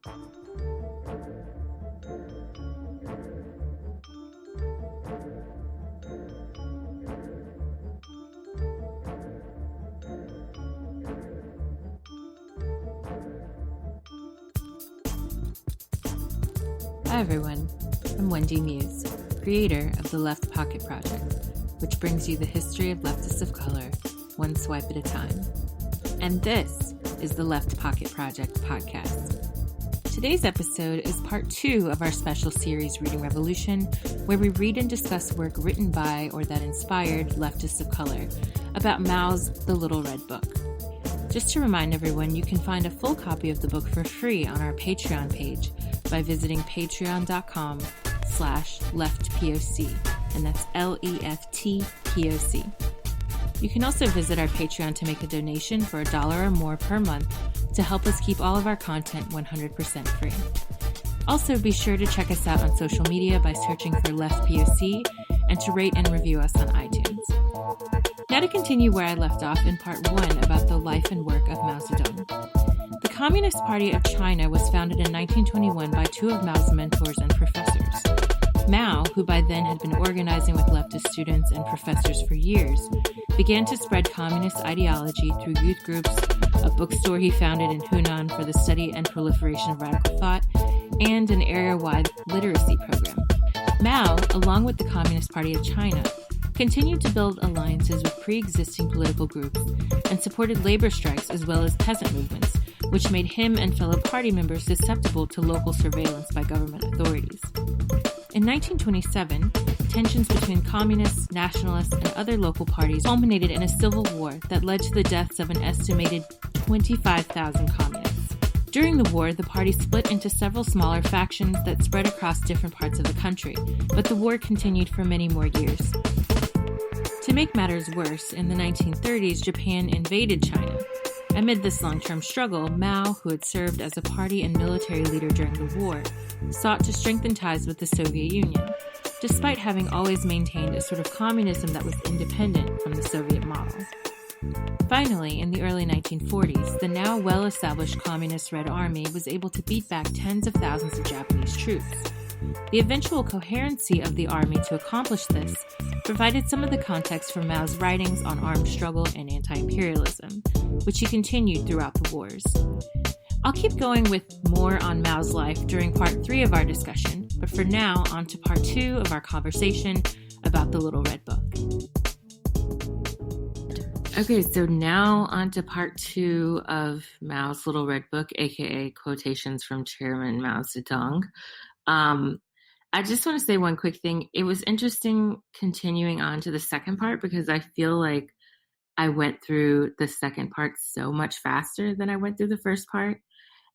Hi everyone, I'm Wendy Muse, creator of the LeftPOC Project, which brings you the history of leftists of color, one swipe at a time. And this is the LeftPOC Project podcast. Today's episode is part 2 of our special series Reading Revolution, where we read and discuss work written by or that inspired leftists of color about Mao's The Little Red Book. Just to remind everyone, you can find a full copy of the book for free on our Patreon page by visiting patreon.com/LeftPOC, and that's LEFTPOC. You can also visit our Patreon to make a donation for $1 or more per month to help us keep all of our content 100% free. Also, be sure to check us out on social media by searching for LeftPOC and to rate and review us on iTunes. Now to continue where I left off in part 1 about the life and work of Mao Tse-Tung. The Communist Party of China was founded in 1921 by 2 of Mao's mentors and professors. Mao, who by then had been organizing with leftist students and professors for years, began to spread communist ideology through youth groups, a bookstore he founded in Hunan for the study and proliferation of radical thought, and an area-wide literacy program. Mao, along with the Communist Party of China, continued to build alliances with pre-existing political groups and supported labor strikes as well as peasant movements, which made him and fellow party members susceptible to local surveillance by government authorities. In 1927, tensions between communists, nationalists, and other local parties culminated in a civil war that led to the deaths of an estimated 25,000 communists. During the war, the party split into several smaller factions that spread across different parts of the country, but the war continued for many more years. To make matters worse, in the 1930s, Japan invaded China. Amid this long-term struggle, Mao, who had served as a party and military leader during the war, sought to strengthen ties with the Soviet Union, despite having always maintained a sort of communism that was independent from the Soviet model. Finally, in the early 1940s, the now well-established Communist Red Army was able to beat back tens of thousands of Japanese troops. The eventual coherency of the army to accomplish this provided some of the context for Mao's writings on armed struggle and anti-imperialism, which he continued throughout the wars. I'll keep going with more on Mao's life during part 3 of our discussion, but for now, on to part 2 of our conversation about the Little Red Book. Okay, so now on to part 2 of Mao's Little Red Book, aka Quotations from Chairman Mao Tse-Tung. I just want to say one quick thing. It was interesting continuing on to the second part because I feel like I went through the second part so much faster than I went through the first part.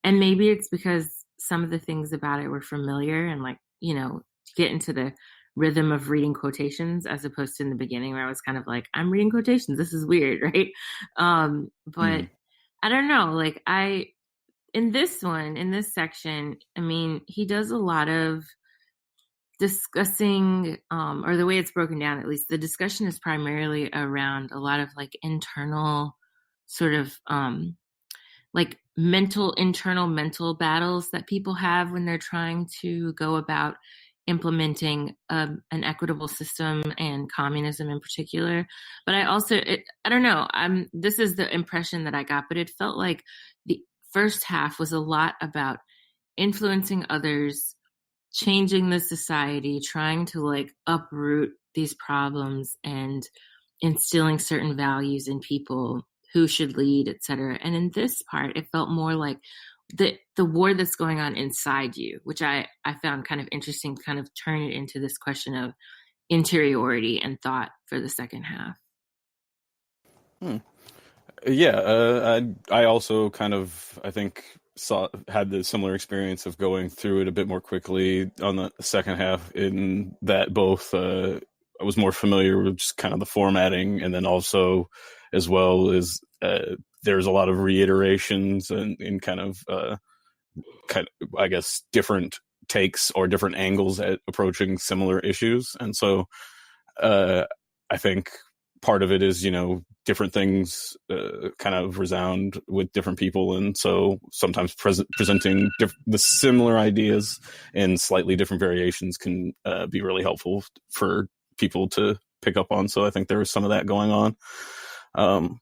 And maybe it's because some of the things about it were familiar and get into the rhythm of reading quotations as opposed to in the beginning where I was kind of like, I'm reading quotations. This is weird, right? But I don't know, in this section, he does a lot of discussing, or the way it's broken down, at least, the discussion is primarily around a lot of internal sort of internal mental battles that people have when they're trying to go about implementing an equitable system and communism in particular. But I don't know, this is the impression that I got, but it felt like the first half was a lot about influencing others, changing the society, trying to uproot these problems and instilling certain values in people who should lead, etc. And in this part, it felt more like the war that's going on inside you, which I found kind of interesting to kind of turn it into this question of interiority and thought for the second half. Yeah, I also kind of, I think, had the similar experience of going through it a bit more quickly on the second half, in that both I was more familiar with just kind of the formatting, and then also as well as there's a lot of reiterations and in kind of I guess different takes or different angles at approaching similar issues. And so I think part of it is, different things kind of resound with different people. And so sometimes presenting the similar ideas in slightly different variations can be really helpful for people to pick up on. So I think there was some of that going on.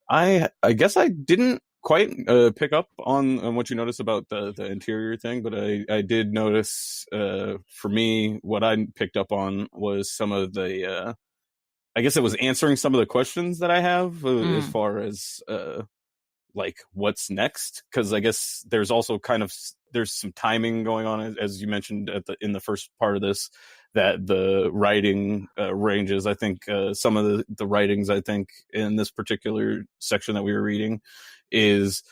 I guess I didn't quite pick up on what you noticed about the interior thing, but I did notice, for me, what I picked up on was some of the, I guess it was answering some of the questions that I have as far as like what's next, because I guess there's also there's some timing going on, as you mentioned in the first part of this, that the writing ranges. I think some of the writings, I think, in this particular section that we were reading is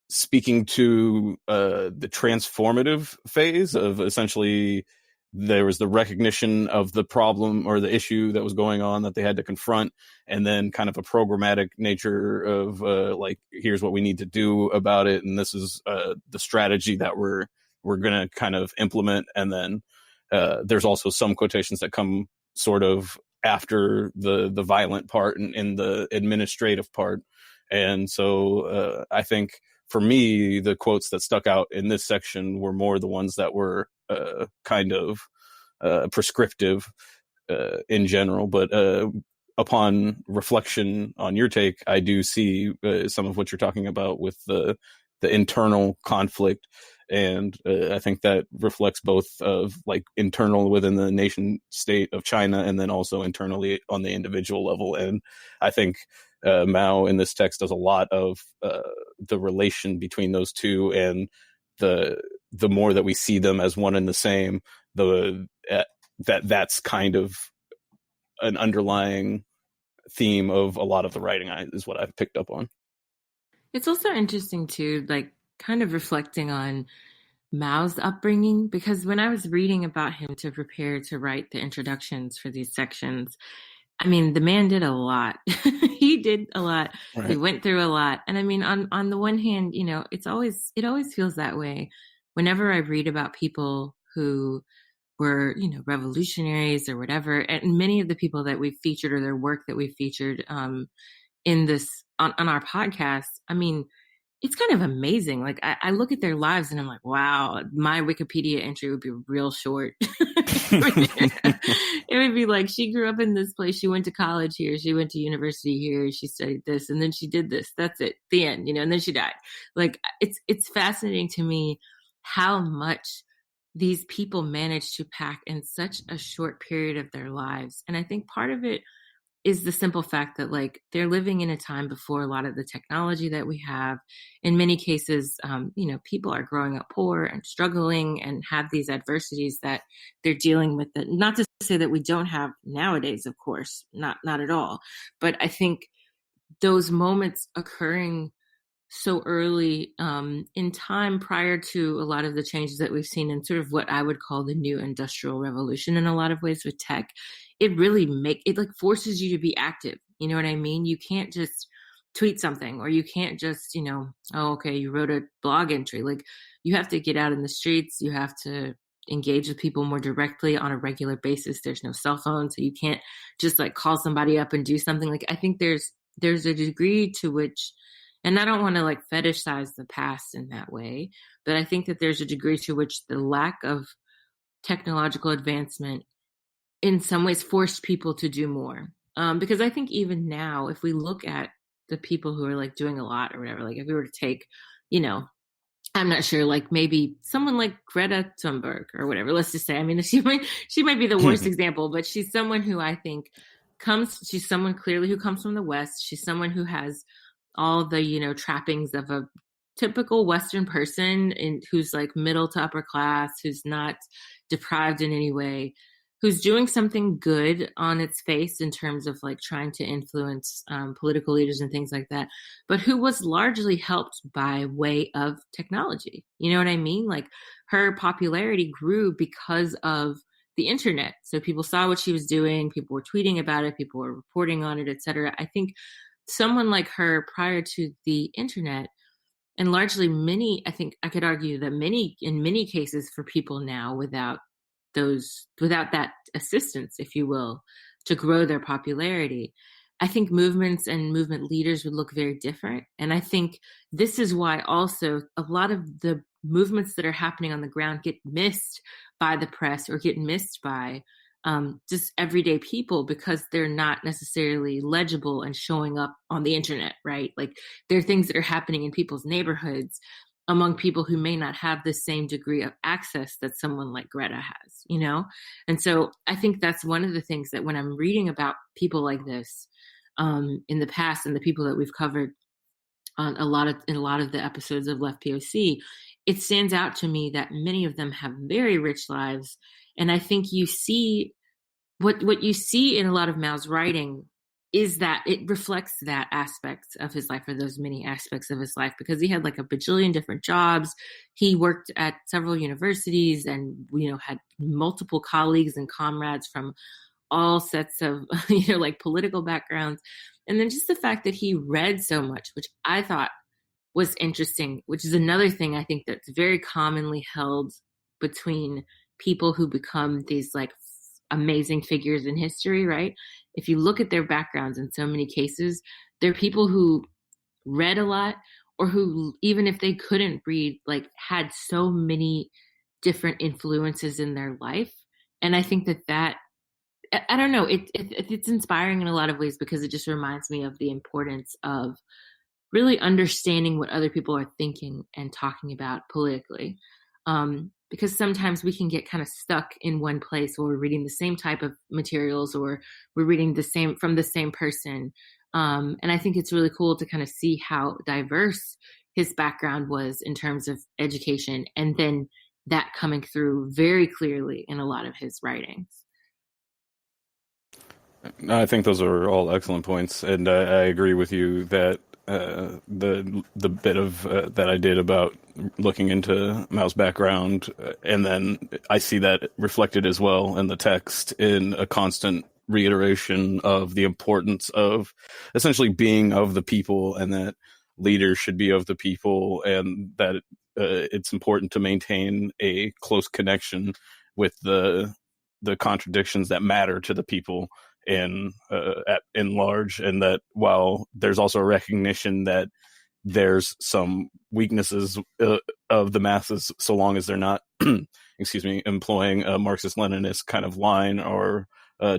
speaking to the transformative phase of, essentially, there was the recognition of the problem or the issue that was going on that they had to confront, and then kind of a programmatic nature of like, here's what we need to do about it, and this is the strategy that we're going to kind of implement. And then there's also some quotations that come sort of after the violent part and in the administrative part. And so I think for me, the quotes that stuck out in this section were more the ones that were kind of prescriptive in general. But upon reflection on your take, I do see some of what you're talking about with the internal conflict. And I think that reflects both of like internal within the nation state of China, and then also internally on the individual level. And I think Mao in this text does a lot of the relation between those two, and the more that we see them as one and the same, that's kind of an underlying theme of a lot of the writing is what I've picked up on. It's also interesting too, like kind of reflecting on Mao's upbringing, because when I was reading about him to prepare to write the introductions for these sections, I mean, the man did a lot. He did a lot. Right. He went through a lot. And I mean, on the one hand, it always feels that way. Whenever I read about people who were, revolutionaries or whatever, and many of the people that we've featured or their work that we've featured in this on our podcast, I mean, it's kind of amazing. Like I look at their lives and I'm like, wow, my Wikipedia entry would be real short. It would be like, she grew up in this place. She went to college here. She went to university here. She studied this, and then she did this. That's it. The end, and then she died. Like it's fascinating to me how much these people managed to pack in such a short period of their lives. And I think part of it is the simple fact that like they're living in a time before a lot of the technology that we have. In many cases, people are growing up poor and struggling and have these adversities that they're dealing with. That, not to say that we don't have nowadays, of course, not at all. But I think those moments occurring so early in time, prior to a lot of the changes that we've seen in sort of what I would call the new industrial revolution in a lot of ways with tech, it really forces you to be active. You know what I mean? You can't just tweet something, or you can't just, oh, okay, you wrote a blog entry. Like, you have to get out in the streets. You have to engage with people more directly on a regular basis. There's no cell phone, so you can't just like call somebody up and do something. Like, I think there's a degree to which, and I don't want to like fetishize the past in that way, but I think that there's a degree to which the lack of technological advancement in some ways forced people to do more. Because I think even now, if we look at the people who are like doing a lot or whatever, like if we were to take, I'm not sure, like maybe someone like Greta Thunberg or whatever, let's just say, I mean, she might be the worst example, but she's someone who I think she's someone clearly who comes from the West. She's someone who has all the, trappings of a typical Western person, who's like middle to upper class, who's not deprived in any way, who's doing something good on its face in terms of like trying to influence political leaders and things like that, but who was largely helped by way of technology. You know what I mean? Like, her popularity grew because of the internet. So people saw what she was doing, people were tweeting about it, people were reporting on it, etc. I think someone like her prior to the internet, and largely I think I could argue that in many cases for people now without that assistance, if you will, to grow their popularity, I think movements and movement leaders would look very different. And I think this is why also a lot of the movements that are happening on the ground get missed by the press or get missed by just everyday people, because they're not necessarily legible and showing up on the internet, right? Like, there are things that are happening in people's neighborhoods among people who may not have the same degree of access that someone like Greta has, you know? And so I think that's one of the things that when I'm reading about people like this in the past, and the people that we've covered on in a lot of the episodes of LeftPOC, it stands out to me that many of them have very rich lives. And I think you see what you see in a lot of Mao's writing is that it reflects that aspect of his life, or those many aspects of his life, because he had like a bajillion different jobs. He worked at several universities and, had multiple colleagues and comrades from all sets of, like political backgrounds. And then just the fact that he read so much, which I thought was interesting, which is another thing I think that's very commonly held between people who become these like amazing figures in history, right? If you look at their backgrounds, in so many cases, they're people who read a lot, or who, even if they couldn't read, like had so many different influences in their life. And I think that I don't know, it's inspiring in a lot of ways, because it just reminds me of the importance of really understanding what other people are thinking and talking about politically. Because sometimes we can get kind of stuck in one place, or we're reading the same type of materials, or we're reading from the same person. And I think it's really cool to kind of see how diverse his background was in terms of education, and then that coming through very clearly in a lot of his writings. I think those are all excellent points, and I agree with you that the bit of that I did about looking into Mao's background, and then I see that reflected as well in the text, in a constant reiteration of the importance of essentially being of the people, and that leaders should be of the people, and that it's important to maintain a close connection with the contradictions that matter to the people in large, and that while there's also a recognition that there's some weaknesses of the masses, so long as they're not employing a Marxist-Leninist kind of line or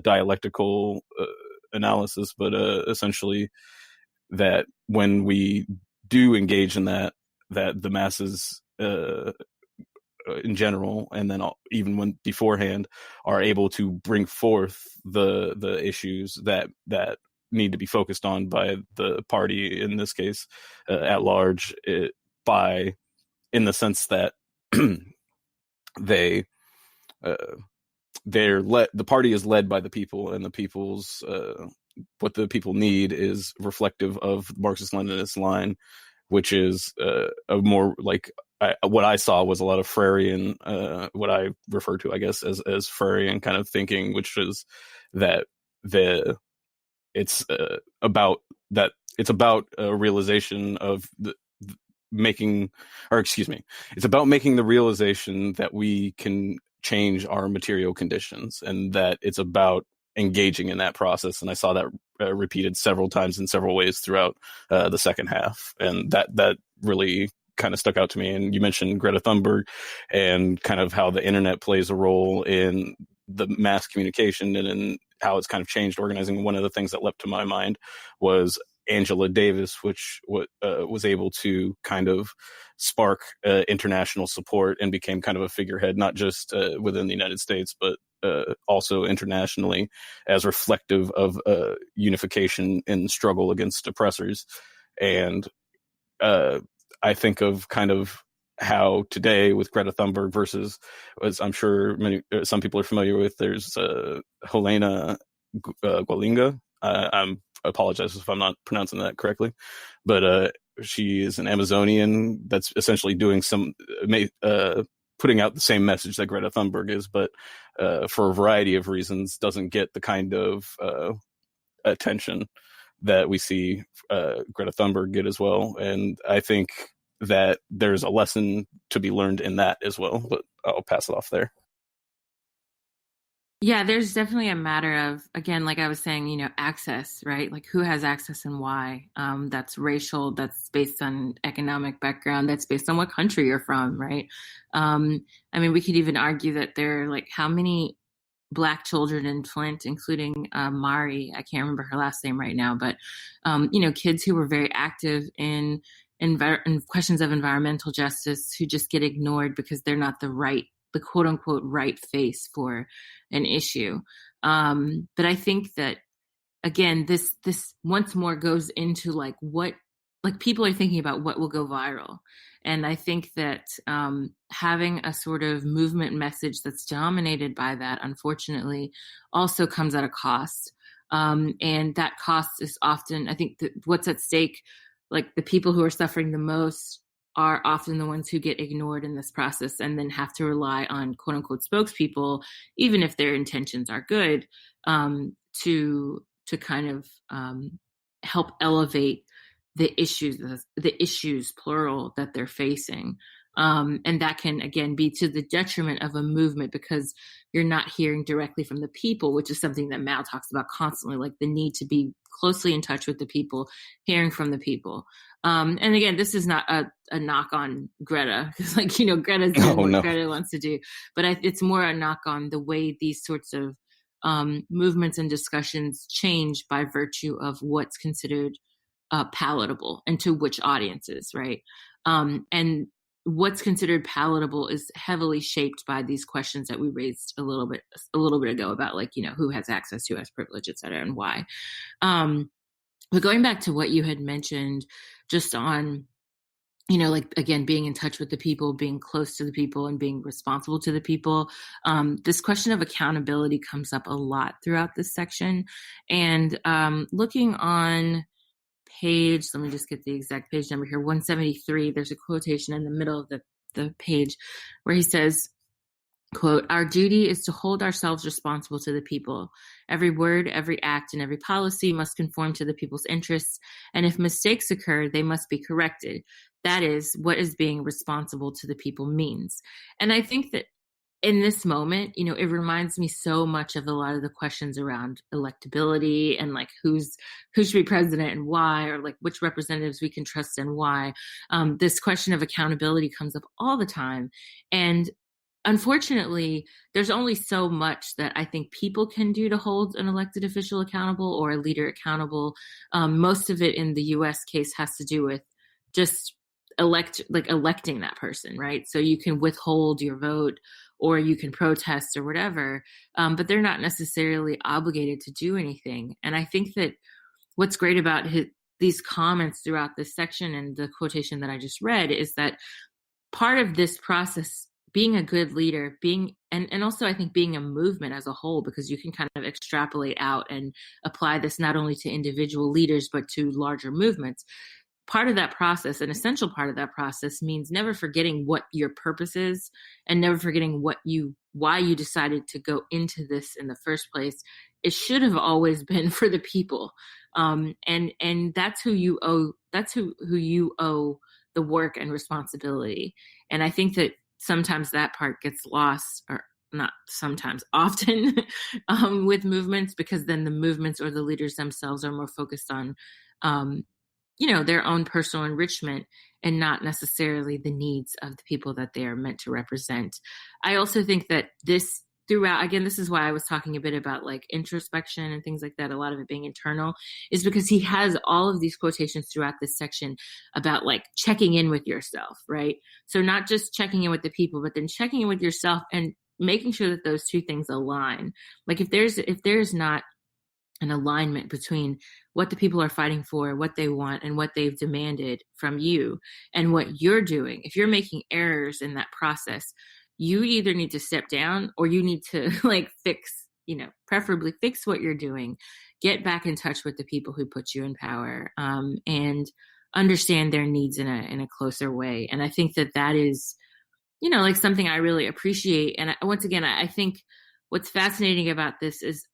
dialectical analysis, but essentially that when we do engage in that the masses in general, and then even when beforehand, are able to bring forth the issues that need to be focused on by the party, in this case, at large, by, in the sense that they the party is led by the people, and the people's what the people need is reflective of Marxist-Leninist line, which is a more like, what I saw was a lot of Freirean, what I refer to, I guess, as Freirean kind of thinking, which is that it's about a realization of it's about making the realization that we can change our material conditions, and that it's about engaging in that process. And I saw that repeated several times in several ways throughout the second half, and that really kind of stuck out to me. And you mentioned Greta Thunberg, and kind of how the internet plays a role in the mass communication, and in how it's kind of changed organizing. One of the things that leapt to my mind was Angela Davis, which was able to kind of spark international support, and became kind of a figurehead, not just within the United States, but also internationally, as reflective of unification and struggle against oppressors. And I think of kind of how today with Greta Thunberg versus, as I'm sure some people are familiar with, there's Helena Gualinga. I apologize if I'm not pronouncing that correctly, but she is an Amazonian that's essentially doing putting out the same message that Greta Thunberg is, but for a variety of reasons doesn't get the kind of attention that we see Greta Thunberg get as well. And I think that there's a lesson to be learned in that as well, but I'll pass it off there. Yeah, there's definitely a matter of, again, like I was saying, access, right? Like who has access and why. That's racial, that's based on economic background, that's based on what country you're from, right? I mean, we could even argue that there are like how many Black children in Flint, including Mari, I can't remember her last name right now, but kids who were very active in questions of environmental justice who just get ignored because they're not the quote unquote right face for an issue. But I think that again, this once more goes into like what like people are thinking about what will go viral. And I think that having a sort of movement message that's dominated by that, unfortunately, also comes at a cost. And that cost is often, I think, that what's at stake, like the people who are suffering the most are often the ones who get ignored in this process and then have to rely on quote unquote spokespeople, even if their intentions are good, to kind of help elevate the issues plural that they're facing. And that can again be to the detriment of a movement because you're not hearing directly from the people, which is something that Mao talks about constantly, like the need to be closely in touch with the people, hearing from the people. And again, this is not a knock on Greta, because Greta's doing what Greta wants to do, but it's more a knock on the way these sorts of movements and discussions change by virtue of what's considered palatable and to which audiences, right? And what's considered palatable is heavily shaped by these questions that we raised a little bit ago about like, who has access, who has privilege, et cetera, and why. But going back to what you had mentioned just on, like, again, being in touch with the people, being close to the people and being responsible to the people. This question of accountability comes up a lot throughout this section. And looking on page, let me just get the exact page number here, 173, there's a quotation in the middle of the page where he says, quote, "Our duty is to hold ourselves responsible to the people. Every word, every act, and every policy must conform to the people's interests. And if mistakes occur, they must be corrected. That is what is being responsible to the people means." And I think that in this moment, it reminds me so much of a lot of the questions around electability and like who should be president and why, or like which representatives we can trust and why. This question of accountability comes up all the time. And unfortunately, there's only so much that I think people can do to hold an elected official accountable or a leader accountable. Most of it in the US case has to do with just electing that person, right? So you can withhold your vote or you can protest or whatever, but they're not necessarily obligated to do anything. And I think that what's great about these comments throughout this section and the quotation that I just read is that part of this process, being a good leader, and also I think being a movement as a whole, because you can kind of extrapolate out and apply this not only to individual leaders, but to larger movements. Part of that process, an essential part of that process, means never forgetting what your purpose is and never forgetting why you decided to go into this in the first place. It should have always been for the people. And that's who you owe, who you owe the work and responsibility. And I think that sometimes that part gets lost, or not sometimes, often with movements, because then the movements or the leaders themselves are more focused on their own personal enrichment and not necessarily the needs of the people that they are meant to represent. I also think that this throughout, again, this is why I was talking a bit about like introspection and things like that, a lot of it being internal, is because he has all of these quotations throughout this section about like checking in with yourself, right? So not just checking in with the people, but then checking in with yourself and making sure that those two things align. Like if there's not an alignment between what the people are fighting for, what they want, and what they've demanded from you, and what you're doing, if you're making errors in that process, you either need to step down or you need to like preferably fix what you're doing, get back in touch with the people who put you in power, and understand their needs in a closer way. And I think that is, like something I really appreciate. And once again, I think what's fascinating about this is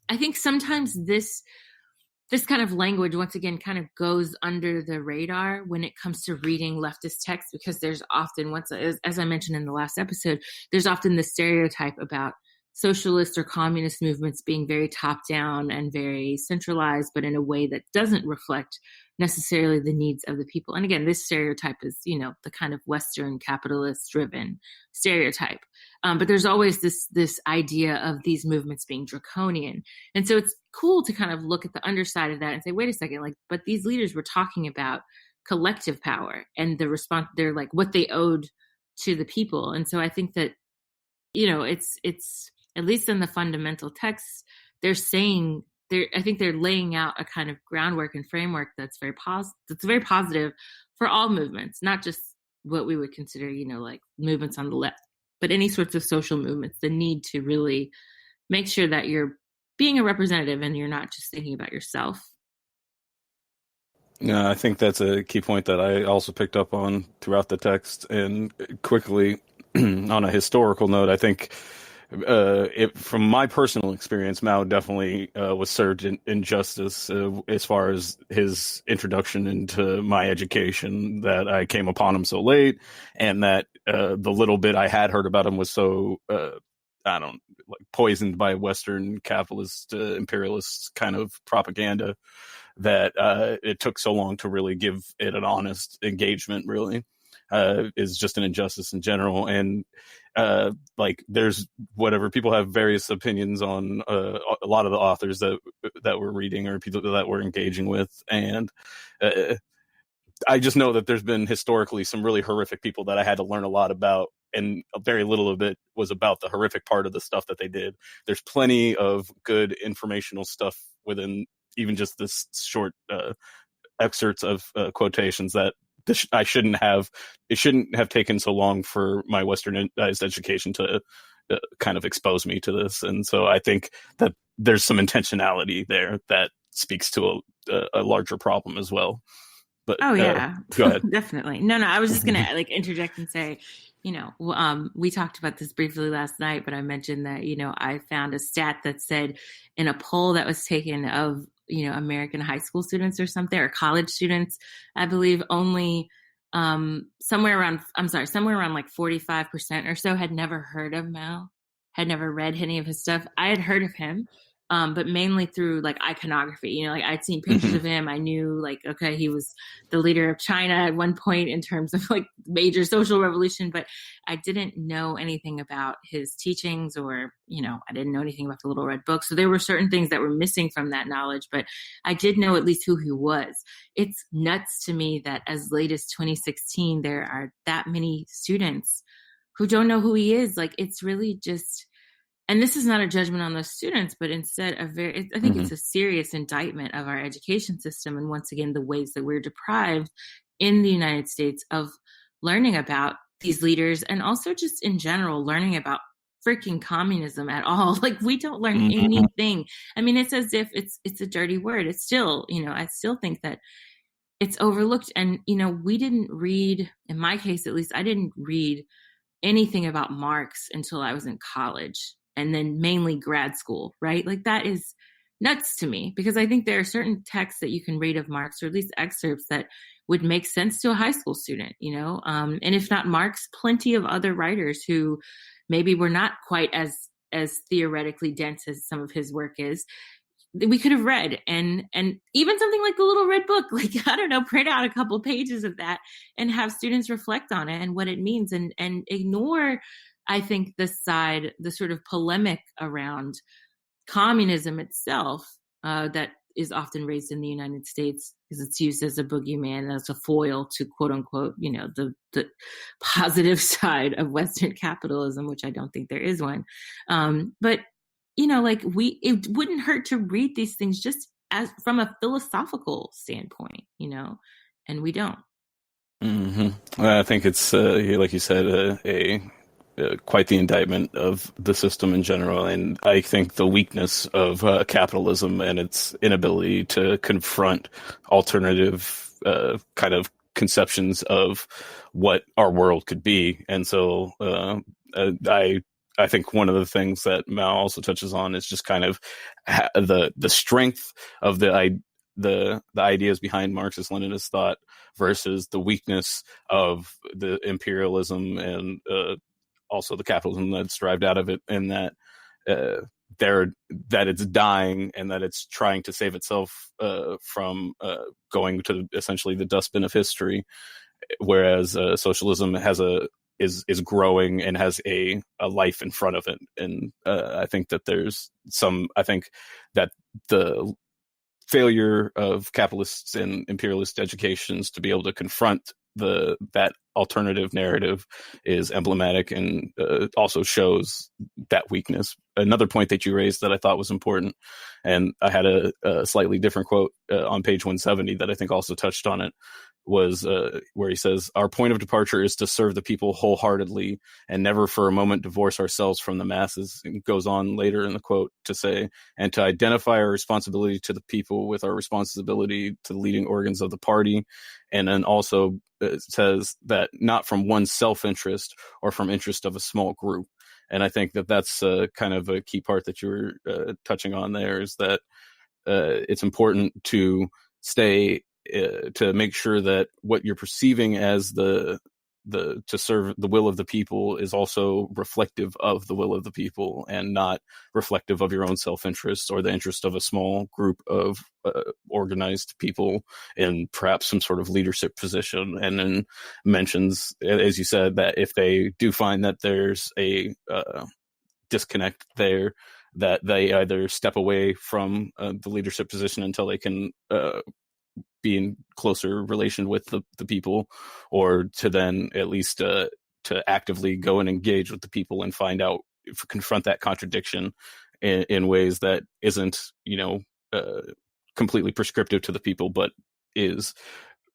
I think sometimes this kind of language, once again, kind of goes under the radar when it comes to reading leftist text, because there's often, as I mentioned in the last episode, there's often the stereotype about socialist or communist movements being very top down and very centralized, but in a way that doesn't reflect necessarily the needs of the people. And again, this stereotype is, the kind of Western capitalist driven stereotype. But there's always this idea of these movements being draconian. And so it's cool to kind of look at the underside of that and say, wait a second, but these leaders were talking about collective power and the response, they're like what they owed to the people. And so I think that, it's at least in the fundamental texts, they're saying I think they're laying out a kind of groundwork and framework that's very positive for all movements, not just what we would consider, movements on the left, but any sorts of social movements, the need to really make sure that you're being a representative and you're not just thinking about yourself. Yeah, I think that's a key point that I also picked up on throughout the text. And quickly, on a historical note, I think from my personal experience, Mao definitely was served injustice as far as his introduction into my education, that I came upon him so late, and that the little bit I had heard about him was so poisoned by Western capitalist imperialist kind of propaganda that it took so long to really give it an honest engagement. Really, is just an injustice in general. And there's whatever, people have various opinions on a lot of the authors that we're reading or people that we're engaging with, and I just know that there's been historically some really horrific people that I had to learn a lot about, and very little of it was about the horrific part of the stuff that they did. There's plenty of good informational stuff within even just this short excerpts of quotations that it shouldn't have taken so long for my westernized education to kind of expose me to this. And so I think that there's some intentionality there that speaks to a larger problem as well. But oh yeah, go ahead. Definitely. No, I was just gonna interject and say, we talked about this briefly last night, but I mentioned that I found a stat that said in a poll that was taken of American high school students or something, or college students, I believe only somewhere around like 45% or so had never heard of Mao, had never read any of his stuff. I had heard of him, but mainly through iconography. I'd seen pictures of him. I knew okay, he was the leader of China at one point in terms of major social revolution, but I didn't know anything about his teachings, or, I didn't know anything about the Little Red Book. So there were certain things that were missing from that knowledge, but I did know at least who he was. It's nuts to me that as late as 2016, there are that many students who don't know who he is. It's really just, and this is not a judgment on those students, but instead I think it's a serious indictment of our education system. And once again, the ways that we're deprived in the United States of learning about these leaders, and also just in general, learning about freaking communism at all. We don't learn anything. I mean, it's as if it's a dirty word. It's still, I still think that it's overlooked. And, we didn't read, in my case, at least, I didn't read anything about Marx until I was in college, and then mainly grad school, right? That is nuts to me, because I think there are certain texts that you can read of Marx, or at least excerpts, that would make sense to a high school student, and if not Marx, plenty of other writers who maybe were not quite as theoretically dense as some of his work is, we could have read. And even something like the Little Red Book, I don't know, print out a couple pages of that and have students reflect on it and what it means, and ignore, I think, the sort of polemic around communism itself that is often raised in the United States, because it's used as a boogeyman, as a foil to, quote unquote, the positive side of Western capitalism, which I don't think there is one. But it wouldn't hurt to read these things just as from a philosophical standpoint, and we don't. I think it's like you said, quite the indictment of the system in general. And I think the weakness of capitalism and its inability to confront alternative kind of conceptions of what our world could be. And so I think one of the things that Mao also touches on is just kind of the strength of the ideas behind Marxist-Leninist thought versus the weakness of the imperialism and also the capitalism that's derived out of it, and that that it's dying and that it's trying to save itself from going to essentially the dustbin of history, whereas socialism is growing and has a life in front of it. And I think that I think that the failure of capitalists and imperialist educations to be able to confront that alternative narrative is emblematic and also shows that weakness. Another point that you raised that I thought was important, and I had a slightly different quote on page 170 that I think also touched on it, was where he says, "Our point of departure is to serve the people wholeheartedly and never for a moment divorce ourselves from the masses." And goes on later in the quote to say, "And to identify our responsibility to the people with our responsibility to the leading organs of the party." And then also says that not from one's self-interest or from interest of a small group. And I think that that's kind of a key part that you were touching on there, is that it's important to stay to make sure that what you're perceiving as to serve the will of the people is also reflective of the will of the people and not reflective of your own self-interest or the interest of a small group of organized people in perhaps some sort of leadership position. And then mentions, as you said, that if they do find that there's a disconnect there, that they either step away from the leadership position until they can be in closer relation with the people, or to then at least to actively go and engage with the people and find out, confront that contradiction in ways that isn't, completely prescriptive to the people, but is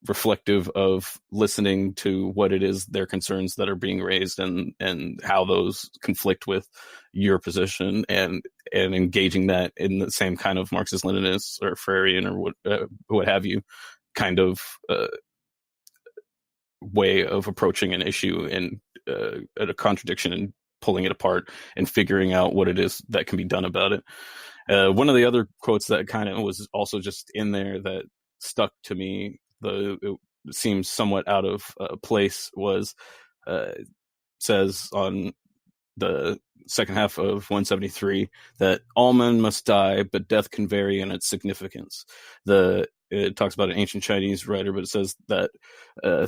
reflective of listening to what it is, their concerns that are being raised, and how those conflict with your position, and engaging that in the same kind of Marxist-Leninist or Freirean or what have you kind of way of approaching an issue and a contradiction, and pulling it apart and figuring out what it is that can be done about it. One of the other quotes that kind of was also just in there that stuck to me, though it seems somewhat out of place, was says on the second half of 173 that all men must die, but death can vary in its significance. It talks about an ancient Chinese writer, but it says that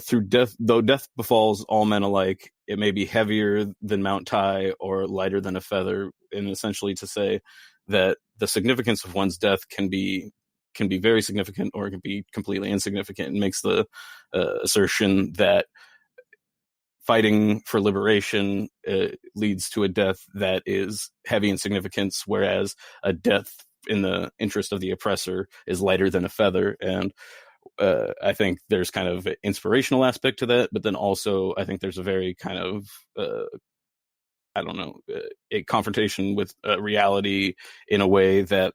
through death, though death befalls all men alike, it may be heavier than Mount Tai or lighter than a feather, and essentially to say that the significance of one's death can be very significant, or it can be completely insignificant. And makes the assertion that fighting for liberation leads to a death that is heavy in significance, whereas a death in the interest of the oppressor is lighter than a feather. And I think there's kind of an inspirational aspect to that, but then also I think there's a very kind of a confrontation with reality in a way that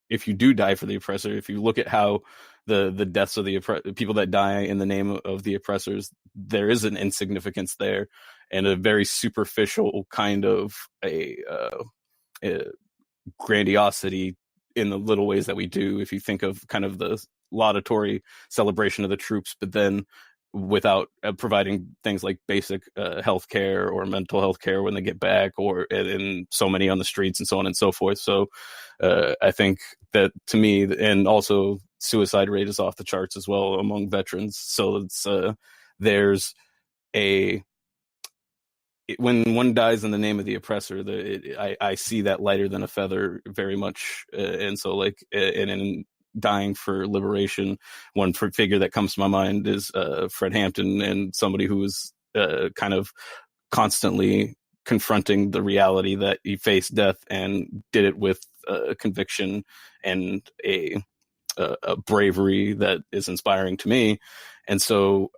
if you do die for the oppressor, if you look at how the deaths of the people that die in the name of the oppressors, there is an insignificance there, and a very superficial kind of a grandiosity in the little ways that we do. If you think of kind of the laudatory celebration of the troops, but then without providing things like basic health care or mental health care when they get back, or in so many on the streets and so on and so forth. So I think that, to me, and also suicide rate is off the charts as well among veterans. So it's there's when one dies in the name of the oppressor, I see that lighter than a feather very much. And so and in dying for liberation, one figure that comes to my mind is Fred Hampton, and somebody who was kind of constantly confronting the reality that he faced death, and did it with conviction and a bravery that is inspiring to me. And so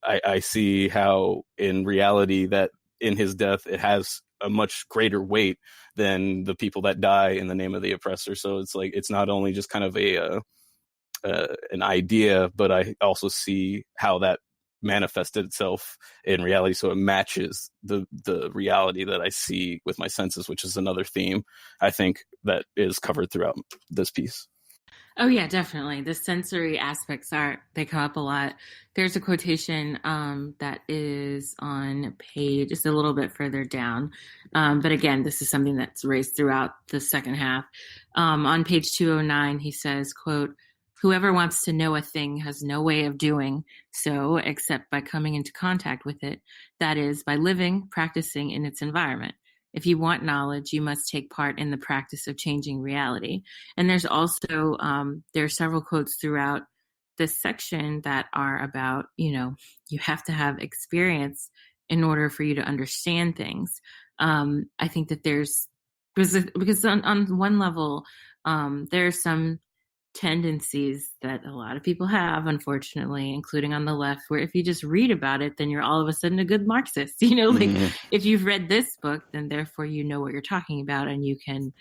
I see how in reality that in his death it has a much greater weight than the people that die in the name of the oppressor. So it's like, it's not only just kind of an idea, but I also see how that manifested itself in reality. So it matches the reality that I see with my senses, which is another theme I think that is covered throughout this piece. Oh yeah, definitely. The sensory aspects they come up a lot. There's a quotation that is on page just a little bit further down. But again, this is something that's raised throughout the second half. On page 209, he says, quote, "Whoever wants to know a thing has no way of doing so except by coming into contact with it. That is, by living, practicing in its environment. If you want knowledge, you must take part in the practice of changing reality." And there's also there are several quotes throughout this section that are about, you have to have experience in order for you to understand things. I think that because on one level, there are some tendencies that a lot of people have, unfortunately, including on the left, where if you just read about it, then you're all of a sudden a good Marxist. Like if you've read this book, then therefore you know what you're talking about and you can,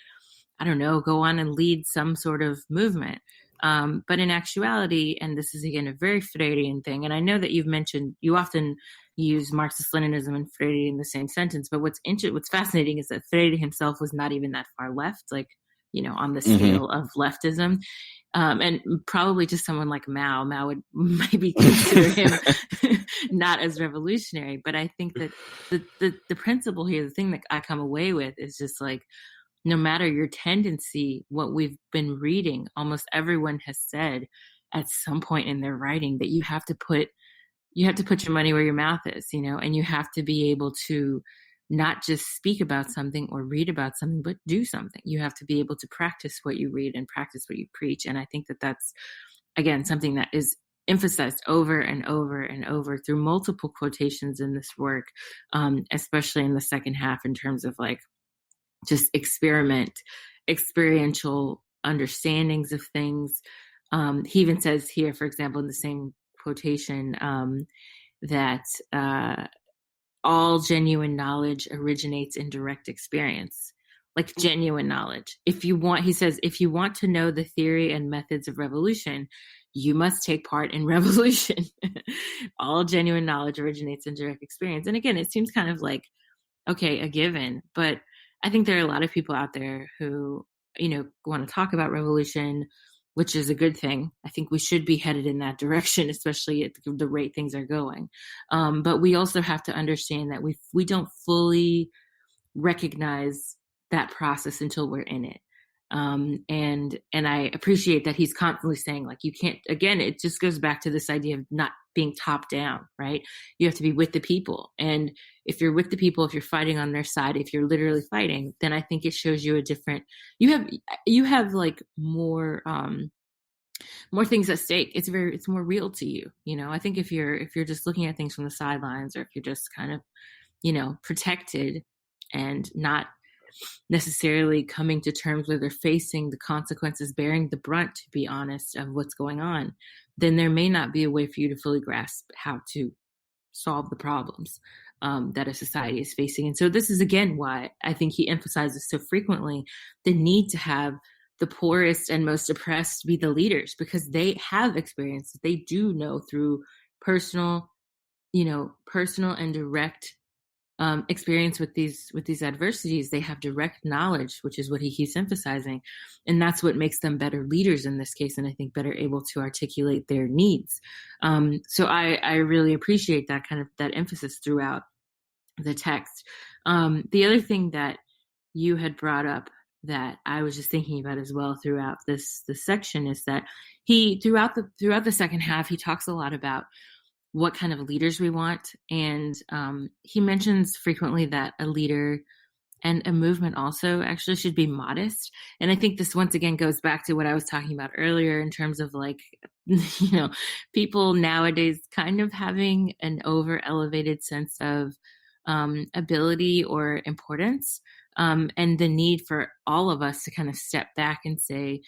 I don't know, go on and lead some sort of movement. But in actuality, and this is again a very Freirean thing, and I know that you often use Marxist-Leninism and Freire in the same sentence, but what's fascinating is that Freire himself was not even that far left, like, on the scale of leftism. And probably just someone like Mao would maybe consider him not as revolutionary. But I think that the principle here, the thing that I come away with is just like, no matter your tendency, what we've been reading, almost everyone has said at some point in their writing that you have to put your money where your mouth is, and you have to be able to not just speak about something or read about something, but do something. You have to be able to practice what you read and practice what you preach. And I think that that's, again, something that is emphasized over and over and over through multiple quotations in this work, especially in the second half in terms of like just experiential understandings of things. He even says here, for example, in the same quotation, that all genuine knowledge originates in direct experience, like genuine knowledge. He says, if you want to know the theory and methods of revolution, you must take part in revolution. All genuine knowledge originates in direct experience. And again, it seems kind of like, okay, a given, but I think there are a lot of people out there who, want to talk about revolution, which is a good thing. I think we should be headed in that direction, especially at the rate things are going. But we also have to understand that we don't fully recognize that process until we're in it. And I appreciate that he's constantly saying, like, you can't, again, it just goes back to this idea of not being top down, right? You have to be with the people. And if you're with the people, if you're fighting on their side, if you're literally fighting, then I think it shows you you have like more things at stake. It's more real to you. I think if you're just looking at things from the sidelines, or if you're just kind of, protected and not necessarily coming to terms with or facing the consequences, bearing the brunt, to be honest, of what's going on, then there may not be a way for you to fully grasp how to solve the problems that a society is facing. And so this is, again, why I think he emphasizes so frequently the need to have the poorest and most oppressed be the leaders, because they have experience that they do know through personal and direct experience with these adversities. They have direct knowledge, which is what he keeps emphasizing, and that's what makes them better leaders in this case, and I think better able to articulate their needs. So I really appreciate that kind of that emphasis throughout the text. The other thing that you had brought up that I was just thinking about as well throughout this section is that he throughout the second half, he talks a lot about what kind of leaders we want. And he mentions frequently that a leader and a movement also actually should be modest. And I think this once again goes back to what I was talking about earlier in terms of like, people nowadays kind of having an over elevated sense of ability or importance, and the need for all of us to kind of step back and say,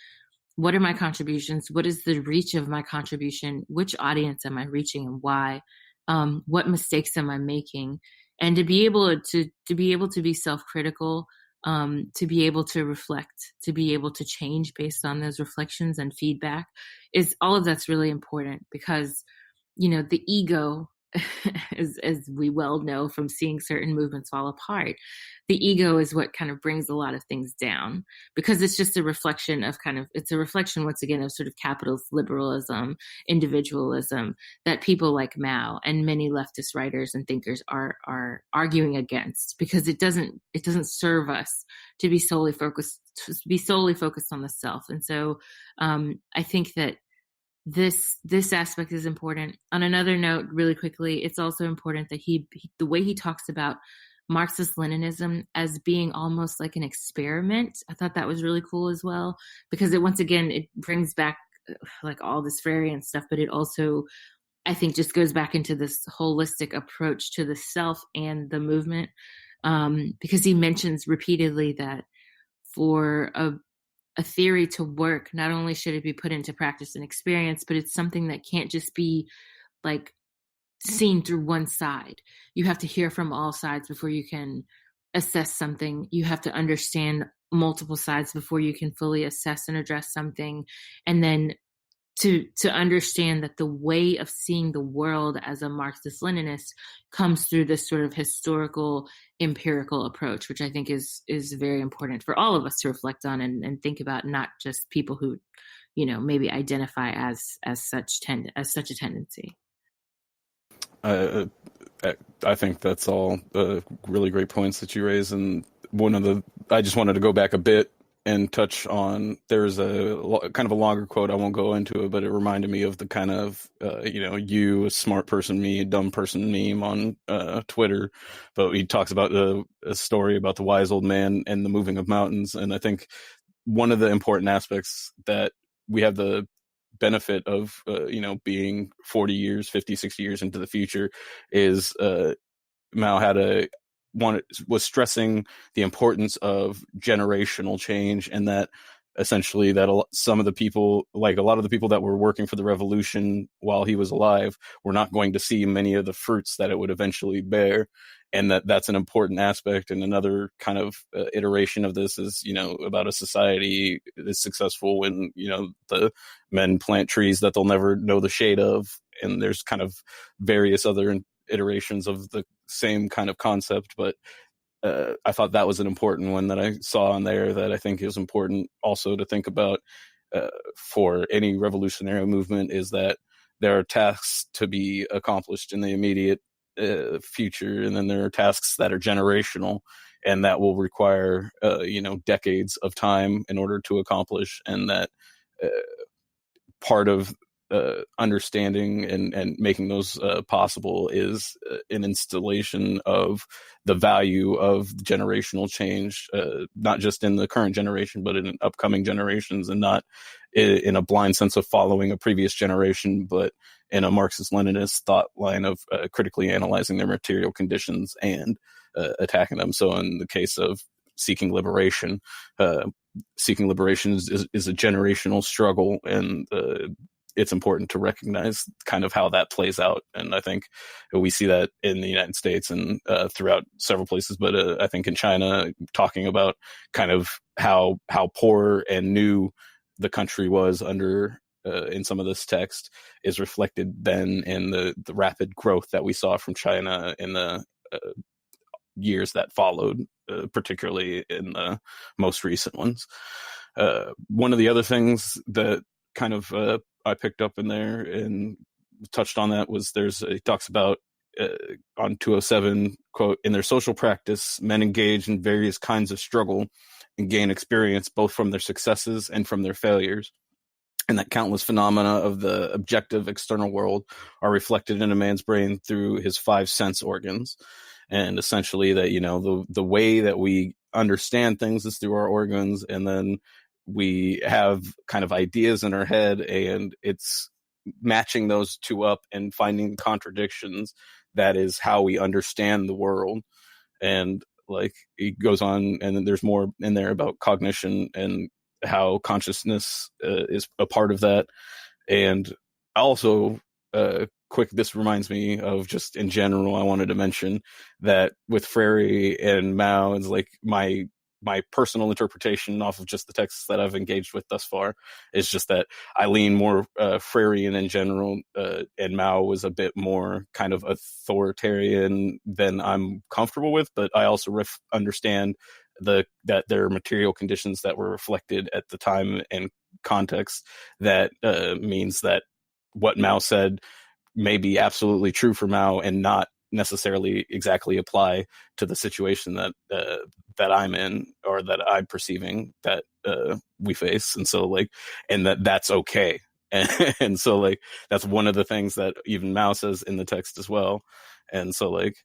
what are my contributions? What is the reach of my contribution? Which audience am I reaching and why? What mistakes am I making? And to be able to be self-critical, to be able to reflect, to be able to change based on those reflections and feedback, is all of that's really important, because, the ego as we well know from seeing certain movements fall apart, the ego is what kind of brings a lot of things down, because it's just a reflection of it's a reflection once again of sort of capitalist liberalism, individualism, that people like Mao and many leftist writers and thinkers are arguing against, because it doesn't serve us to be solely focused on the self. And so I think that this aspect is important. On another note, really quickly, it's also important that the way he talks about Marxist-Leninism as being almost like an experiment, I thought that was really cool as well, because it brings back like all this Freirean stuff, but it also, I think, just goes back into this holistic approach to the self and the movement, because he mentions repeatedly that for a theory to work, not only should it be put into practice and experience, but it's something that can't just be like seen through one side. You have to hear from all sides before you can assess something. You have to understand multiple sides before you can fully assess and address something. And then to understand that the way of seeing the world as a Marxist-Leninist comes through this sort of historical, empirical approach, which I think is very important for all of us to reflect on and think about, not just people who, maybe identify as such a tendency. I think that's all really great points that you raise, and I just wanted to go back a bit and touch on, there's a kind of a longer quote. I won't go into it, but it reminded me of the kind of, you, a smart person, me, a dumb person meme on Twitter. But he talks about a story about the wise old man and the moving of mountains. And I think one of the important aspects that we have the benefit of, being 40 years, 50, 60 years into the future is Mao was stressing the importance of generational change, and that essentially that some of the people, like a lot of the people that were working for the revolution while he was alive, were not going to see many of the fruits that it would eventually bear. And that's an important aspect. And another kind of iteration of this is, about a society that's successful when, the men plant trees that they'll never know the shade of. And there's kind of various other iterations of the same kind of concept. But I thought that was an important one that I saw on there that I think is important also to think about for any revolutionary movement, is that there are tasks to be accomplished in the immediate future, and then there are tasks that are generational, and that will require decades of time in order to accomplish. And that part of understanding and making those possible is an installation of the value of generational change, not just in the current generation, but in upcoming generations, and not in a blind sense of following a previous generation, but in a Marxist-Leninist thought line of critically analyzing their material conditions and attacking them. So in the case of seeking liberation is a generational struggle, and it's important to recognize kind of how that plays out. And I think we see that in the United States and throughout several places, but I think in China, talking about kind of how poor and new the country was under in some of this text is reflected then in the rapid growth that we saw from China in the years that followed, particularly in the most recent ones. One of the other things that kind of I picked up in there and touched on that was he talks about on 207, quote, "In their social practice, men engage in various kinds of struggle and gain experience both from their successes and from their failures, and that countless phenomena of the objective external world are reflected in a man's brain through his 5 sense organs." And essentially that, the way that we understand things is through our organs, and then we have kind of ideas in our head, and it's matching those two up and finding contradictions. That is how we understand the world. And like he goes on, and then there's more in there about cognition and how consciousness is a part of that. And also, this reminds me of, just in general, I wanted to mention that with Freire and Mao, it's like my my personal interpretation off of just the texts that I've engaged with thus far is just that I lean more Freirean in general, and Mao was a bit more kind of authoritarian than I'm comfortable with, but I also understand that there are material conditions that were reflected at the time and context that means that what Mao said may be absolutely true for Mao and not necessarily exactly apply to the situation that that I'm in or that I'm perceiving that we face, and so like, and that's okay. And so like that's one of the things that even Mao says in the text as well. And so like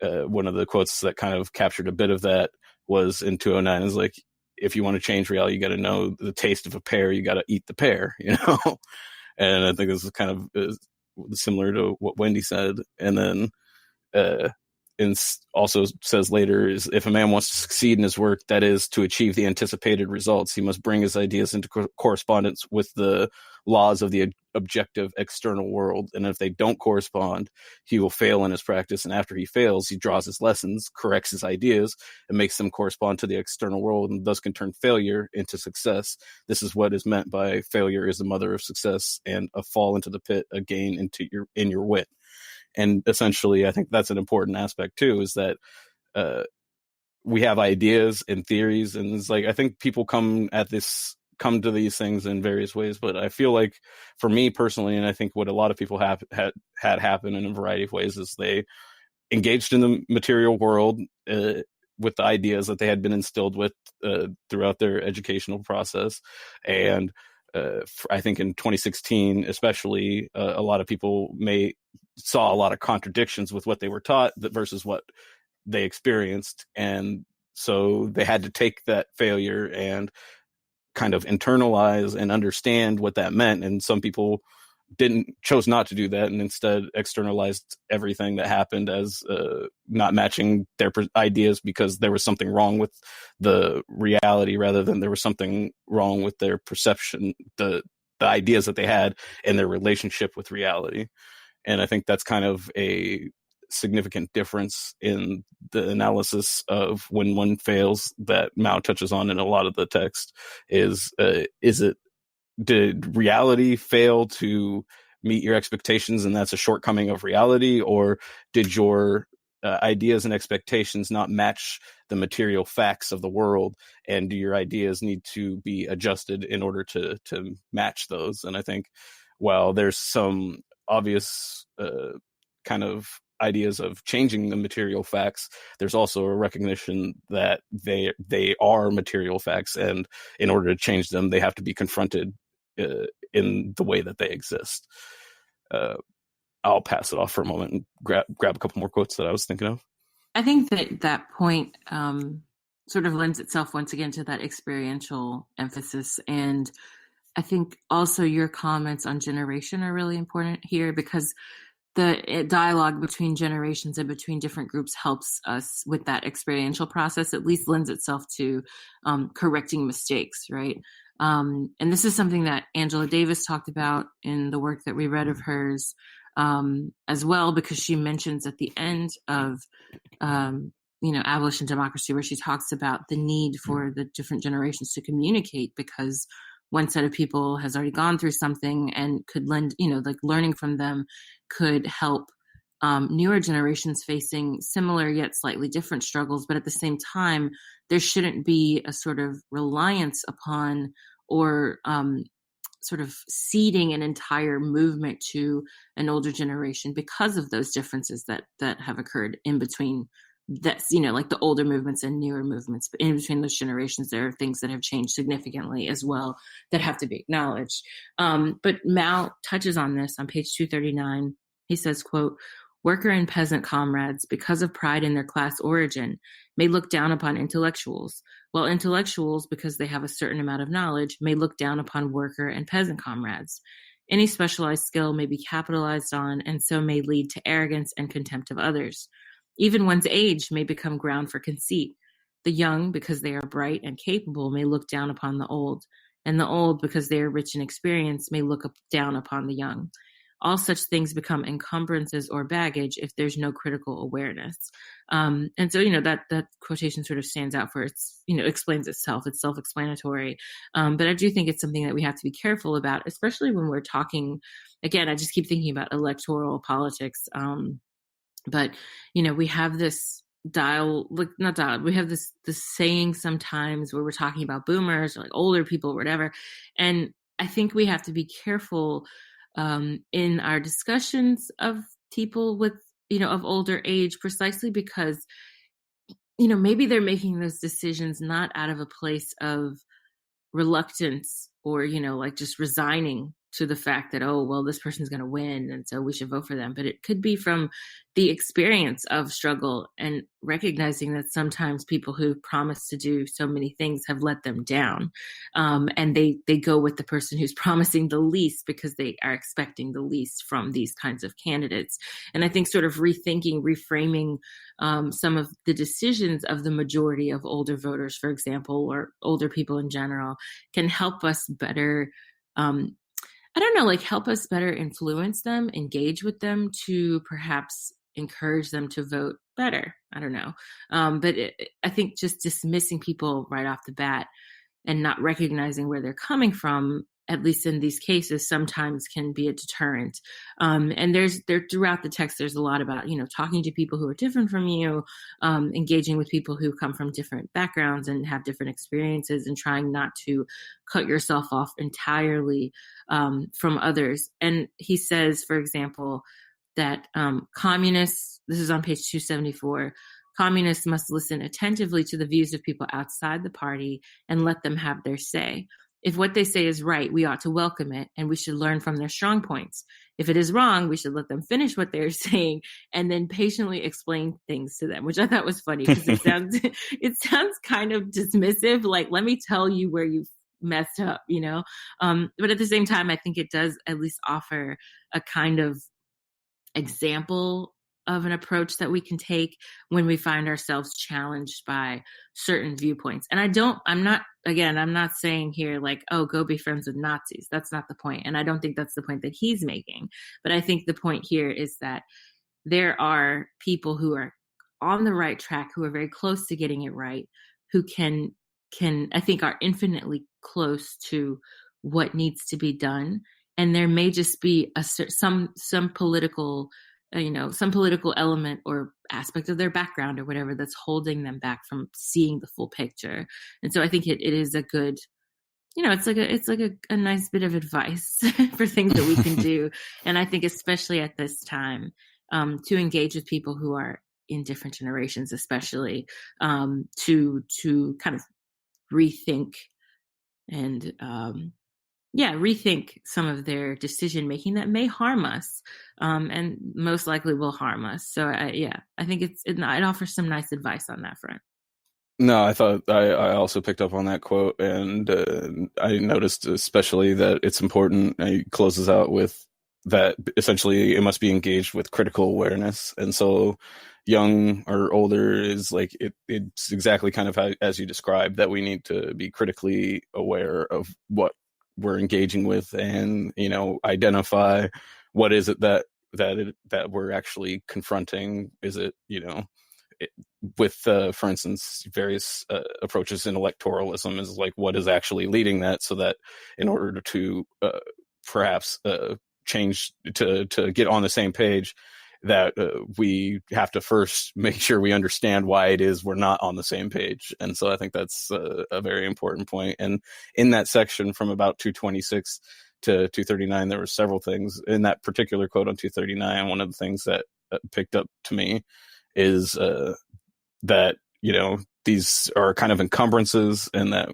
one of the quotes that kind of captured a bit of that was in 209 is like, if you want to change reality, you got to know the taste of a pear, you got to eat the pear, you know. And I think this is kind of similar to what Wendy said. And then and also says later is, if a man wants to succeed in his work, that is to achieve the anticipated results, he must bring his ideas into correspondence with the laws of the objective external world. And if they don't correspond, he will fail in his practice. And after he fails, he draws his lessons, corrects his ideas, and makes them correspond to the external world, and thus can turn failure into success. This is what is meant by failure is the mother of success, and a fall into the pit, a gain in your wit. And essentially, I think that's an important aspect too, is that we have ideas and theories, and it's like, I think people come to these things in various ways, but I feel like for me personally, and I think what a lot of people had happen in a variety of ways, is they engaged in the material world with the ideas that they had been instilled with throughout their educational process. And I think in 2016, especially, a lot of people saw a lot of contradictions with what they were taught versus what they experienced. And so they had to take that failure and kind of internalize and understand what that meant. And some people chose not to do that, and instead externalized everything that happened as not matching their ideas, because there was something wrong with the reality rather than there was something wrong with their perception, the ideas that they had and their relationship with reality. And I think that's kind of a significant difference in the analysis of when one fails that Mao touches on in a lot of the text. Did reality fail to meet your expectations, and that's a shortcoming of reality? Or did your ideas and expectations not match the material facts of the world, and do your ideas need to be adjusted in order to match those? And I think, while there's some obvious kind of ideas of changing the material facts, there's also a recognition that they are material facts, and in order to change them, they have to be confronted in the way that they exist. I'll pass it off for a moment and grab a couple more quotes that I was thinking of. I think that point sort of lends itself once again to that experiential emphasis. And I think also your comments on generation are really important here, because the dialogue between generations and between different groups helps us with that experiential process, at least lends itself to correcting mistakes, right? And this is something that Angela Davis talked about in the work that we read of hers as well, because she mentions at the end of Abolition Democracy, where she talks about the need for the different generations to communicate, because one set of people has already gone through something and could lend, like learning from them could help newer generations facing similar yet slightly different struggles. But at the same time, there shouldn't be a sort of reliance upon or sort of ceding an entire movement to an older generation because of those differences that have occurred in between. That's, like the older movements and newer movements, but in between those generations, there are things that have changed significantly as well that have to be acknowledged. But Mao touches on this on page 239. He says, quote, "Worker and peasant comrades, because of pride in their class origin, may look down upon intellectuals, while intellectuals, because they have a certain amount of knowledge, may look down upon worker and peasant comrades. Any specialized skill may be capitalized on, and so may lead to arrogance and contempt of others. Even one's age may become ground for conceit. The young, because they are bright and capable, may look down upon the old, and the old, because they are rich in experience, may look down upon the young. all such things become encumbrances or baggage if there's no critical awareness. And so, that quotation sort of stands out for its, explains itself. It's self-explanatory. But I do think it's something that we have to be careful about, especially when we're talking, again, I just keep thinking about electoral politics. But, we have this we have this saying sometimes where we're talking about boomers or like older people or whatever. And I think we have to be careful in our discussions of people with, of older age, precisely because, maybe they're making those decisions not out of a place of reluctance or, like just resigning to the fact that, oh, well, this person's going to win, and so we should vote for them. But it could be from the experience of struggle and recognizing that sometimes people who promise to do so many things have let them down. And they go with the person who's promising the least because they are expecting the least from these kinds of candidates. And I think sort of reframing some of the decisions of the majority of older voters, for example, or older people in general, can help us better help us better influence them, engage with them, to perhaps encourage them to vote better. I don't know. But I think just dismissing people right off the bat and not recognizing where they're coming from, at least in these cases, sometimes can be a deterrent. And throughout the text, there's a lot about, talking to people who are different from you, engaging with people who come from different backgrounds and have different experiences, and trying not to cut yourself off entirely from others. And he says, for example, that communists, this is on page 274, communists must listen attentively to the views of people outside the party and let them have their say. If what they say is right, we ought to welcome it, and we should learn from their strong points. If it is wrong, we should let them finish what they're saying and then patiently explain things to them, which I thought was funny because it sounds kind of dismissive, like, let me tell you where you messed up, but at the same time, I think it does at least offer a kind of example of an approach that we can take when we find ourselves challenged by certain viewpoints. And I'm not saying here like, oh, go be friends with Nazis. That's not the point. And I don't think that's the point that he's making. But I think the point here is that there are people who are on the right track, who are very close to getting it right, who can I think are infinitely close to what needs to be done. And there may just be some political some political element or aspect of their background or whatever that's holding them back from seeing the full picture. And so I think it is a good, it's like a nice bit of advice for things that we can do. And I think especially at this time, to engage with people who are in different generations, especially to kind of rethink and rethink some of their decision making that may harm us, and most likely will harm us. So I think it offers some nice advice on that front. No, I thought I also picked up on that quote, and I noticed especially that it's important. He closes out with that essentially it must be engaged with critical awareness, and so young or older is like it's exactly kind of how, as you described, that we need to be critically aware of what we're engaging with, and identify what is it that we're actually confronting. Is it with for instance various approaches in electoralism, is like what is actually leading that, so that in order to perhaps change to get on the same page, that we have to first make sure we understand why it is we're not on the same page. And so I think that's a very important point. And in that section from about 226 to 239, there were several things in that particular quote on 239. One of the things that picked up to me is that, these are kind of encumbrances and that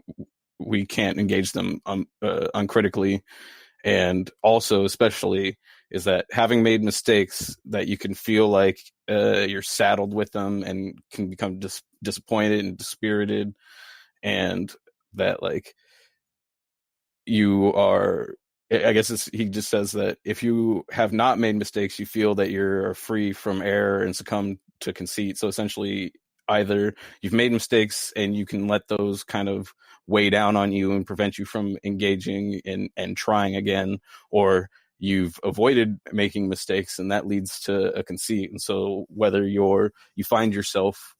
we can't engage them uncritically. And also, especially, is that having made mistakes, that you can feel like you're saddled with them and can become disappointed and dispirited, and that like you are. I guess he just says that if you have not made mistakes, you feel that you're free from error and succumb to conceit. So essentially, either you've made mistakes and you can let those kind of weigh down on you and prevent you from engaging and trying again, or you've avoided making mistakes, and that leads to a conceit. And so whether you find yourself,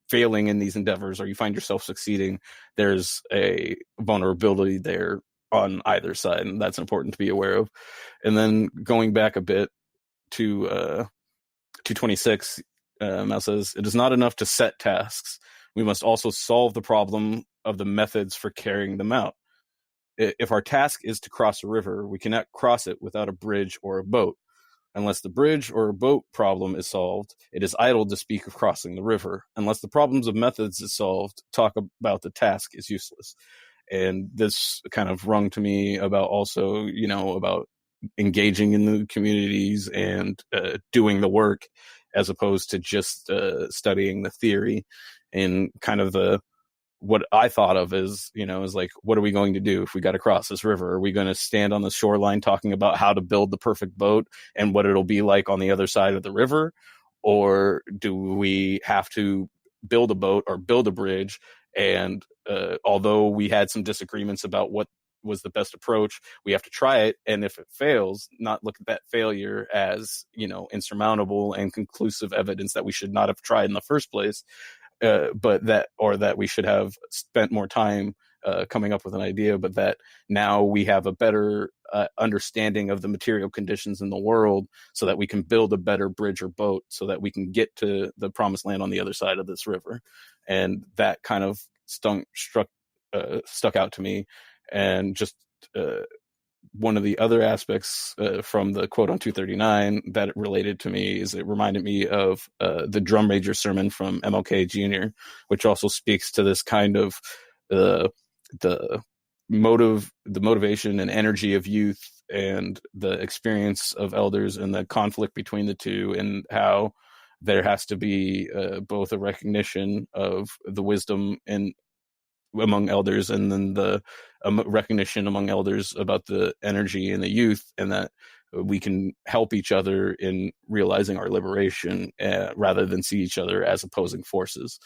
failing in these endeavors, or you find yourself succeeding, there's a vulnerability there on either side, and that's important to be aware of. And then going back a bit to 226, Mao says, "It is not enough to set tasks. We must also solve the problem of the methods for carrying them out. If our task is to cross a river, we cannot cross it without a bridge or a boat. Unless the bridge or boat problem is solved, it is idle to speak of crossing the river. Unless the problems of methods is solved, talk about the task is useless." And this kind of rung to me about also, about engaging in the communities and doing the work, as opposed to just studying the theory. And kind of what I thought of is like, what are we going to do if we got to cross this river? Are we going to stand on the shoreline talking about how to build the perfect boat and what it'll be like on the other side of the river? Or do we have to build a boat or build a bridge? And although we had some disagreements about what was the best approach, we have to try it. And if it fails, not look at that failure as, insurmountable and conclusive evidence that we should not have tried in the first place. But that we should have spent more time coming up with an idea, but that now we have a better understanding of the material conditions in the world, so that we can build a better bridge or boat, so that we can get to the promised land on the other side of this river. And that kind of stuck out to me. And just one of the other aspects from the quote on 239 that it related to me is it reminded me of the drum major sermon from MLK Jr., which also speaks to this kind of the motivation and energy of youth, and the experience of elders, and the conflict between the two, and how there has to be both a recognition of the wisdom among elders, and then the recognition among elders about the energy in the youth, and that we can help each other in realizing our liberation rather than see each other as opposing forces.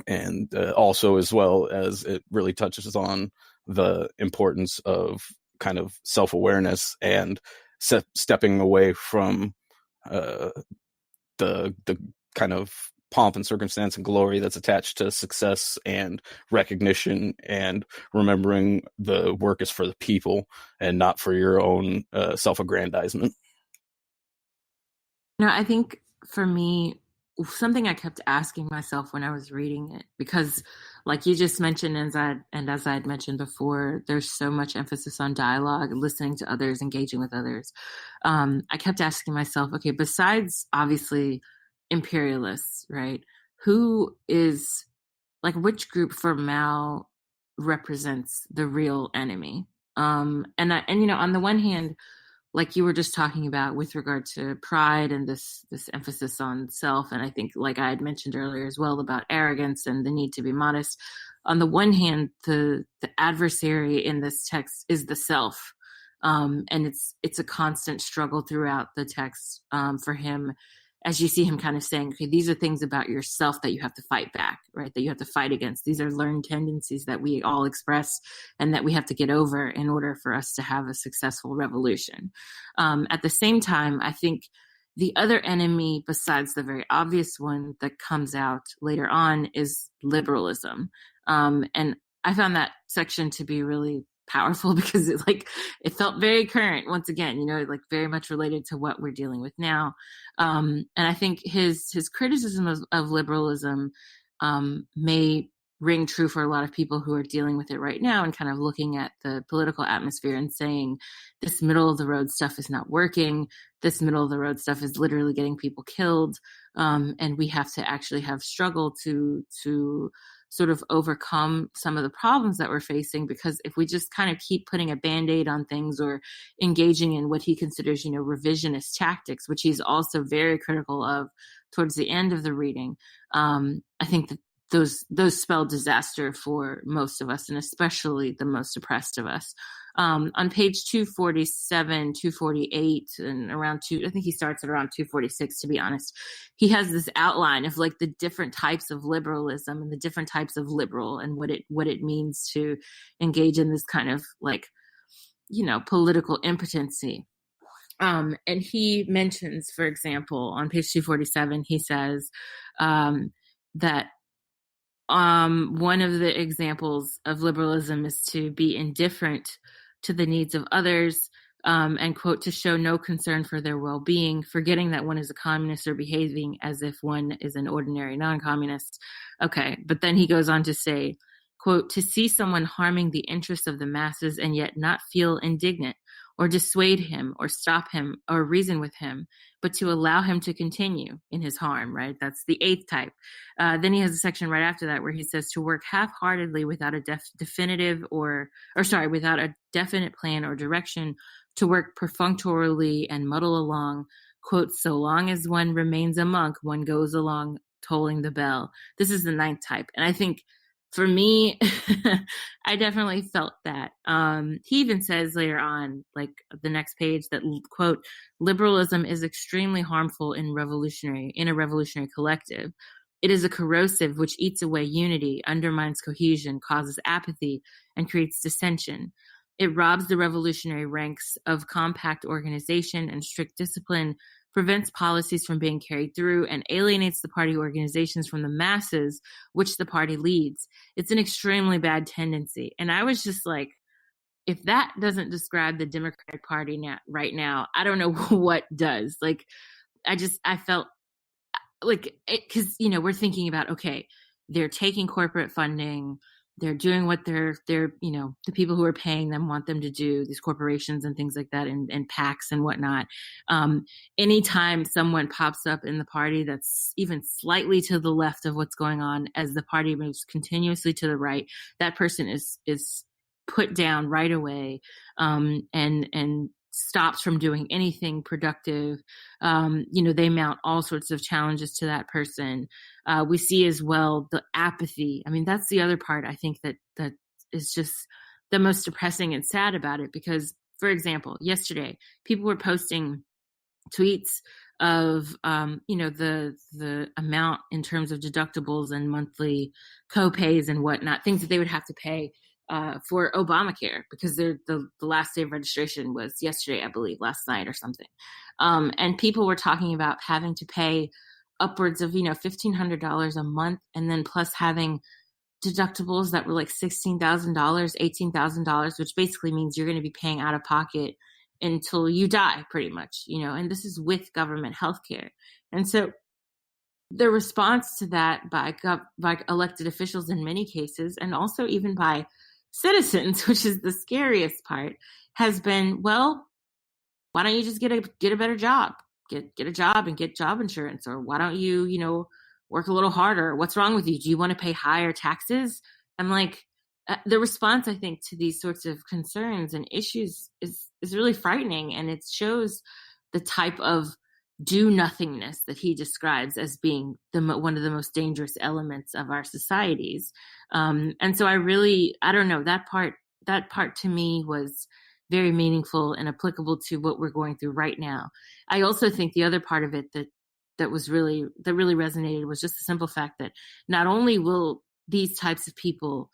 And also, as well as, it really touches on the importance of kind of self-awareness and stepping away from the kind of pomp and circumstance and glory that's attached to success and recognition, and remembering the work is for the people and not for your own self-aggrandizement. I think for me, something I kept asking myself when I was reading it, because like you just mentioned, as I had mentioned before, there's so much emphasis on dialogue, listening to others, engaging with others. I kept asking myself, okay, besides obviously imperialists, right? Who is, like, which group for Mao represents the real enemy? And on the one hand, like you were just talking about with regard to pride and this emphasis on self, and I think, like I had mentioned earlier as well, about arrogance and the need to be modest. On the one hand, the adversary in this text is the self, and it's a constant struggle throughout the text for him, as you see him kind of saying, okay, these are things about yourself that you have to fight back, right? That you have to fight against. These are learned tendencies that we all express and that we have to get over in order for us to have a successful revolution. At the same time, I think the other enemy, besides the very obvious one that comes out later on, is liberalism. And I found that section to be really powerful because it felt very current once again, like very much related to what we're dealing with now. And I think his criticism of liberalism may ring true for a lot of people who are dealing with it right now and kind of looking at the political atmosphere and saying, this middle of the road stuff is not working. This middle of the road stuff is literally getting people killed. And we have to actually have struggle to sort of overcome some of the problems that we're facing, because if we just kind of keep putting a Band-Aid on things or engaging in what he considers, revisionist tactics, which he's also very critical of towards the end of the reading, I think that those spell disaster for most of us, and especially the most oppressed of us. On page 247, 248, and I think he starts at around 246, to be honest, he has this outline of like the different types of liberalism and the different types of liberal and what it means to engage in this kind of like political impotency. And he mentions, for example, on page 247, he says that one of the examples of liberalism is to be indifferent to the needs of others, and quote, to show no concern for their well-being, forgetting that one is a communist or behaving as if one is an ordinary non-communist. Okay, but then he goes on to say, quote, to see someone harming the interests of the masses and yet not feel indignant or dissuade him or stop him or reason with him, but to allow him to continue in his harm, right? That's the eighth type. Then he has a section right after that where he says to work half-heartedly without a without a definite plan or direction, to work perfunctorily and muddle along, quote, so long as one remains a monk, one goes along tolling the bell. This is the ninth type. And I think for me, I definitely felt that. He even says later on, like the next page, that, quote, liberalism is extremely harmful in a revolutionary collective. It is a corrosive which eats away unity, undermines cohesion, causes apathy, and creates dissension. It robs the revolutionary ranks of compact organization and strict discipline, prevents policies from being carried through, and alienates the party organizations from the masses, which the party leads. It's an extremely bad tendency. And I was just like, if that doesn't describe the Democratic Party right now, I don't know what does. Like, I felt like, because, we're thinking about, okay, they're taking corporate funding, they're doing what they're the people who are paying them want them to do, these corporations and things like that, and PACs and whatnot. Anytime someone pops up in the party that's even slightly to the left of what's going on, as the party moves continuously to the right, that person is put down right away, and stops from doing anything productive. They mount all sorts of challenges to that person. We see as well the apathy. I mean, that's the other part, I think, that is just the most depressing and sad about it. Because, for example, yesterday, people were posting tweets of, the amount in terms of deductibles and monthly co-pays and whatnot, things that they would have to pay for Obamacare, because the last day of registration was yesterday, I believe, last night or something. And people were talking about having to pay upwards of, $1,500 a month, and then plus having deductibles that were like $16,000, $18,000, which basically means you're going to be paying out of pocket until you die, pretty much, and this is with government health care. And so the response to that by elected officials in many cases, and also even by citizens, which is the scariest part, has been, well, why don't you just get a better job, get a job and get job insurance, or why don't you, work a little harder? What's wrong with you? Do you want to pay higher taxes? I'm like, the response, I think, to these sorts of concerns and issues is really frightening, and it shows the type of do nothingness that he describes as being one of the most dangerous elements of our societies. And so I don't know, that part to me was very meaningful and applicable to what we're going through right now. I also think the other part of it that really resonated was just the simple fact that not only will these types of people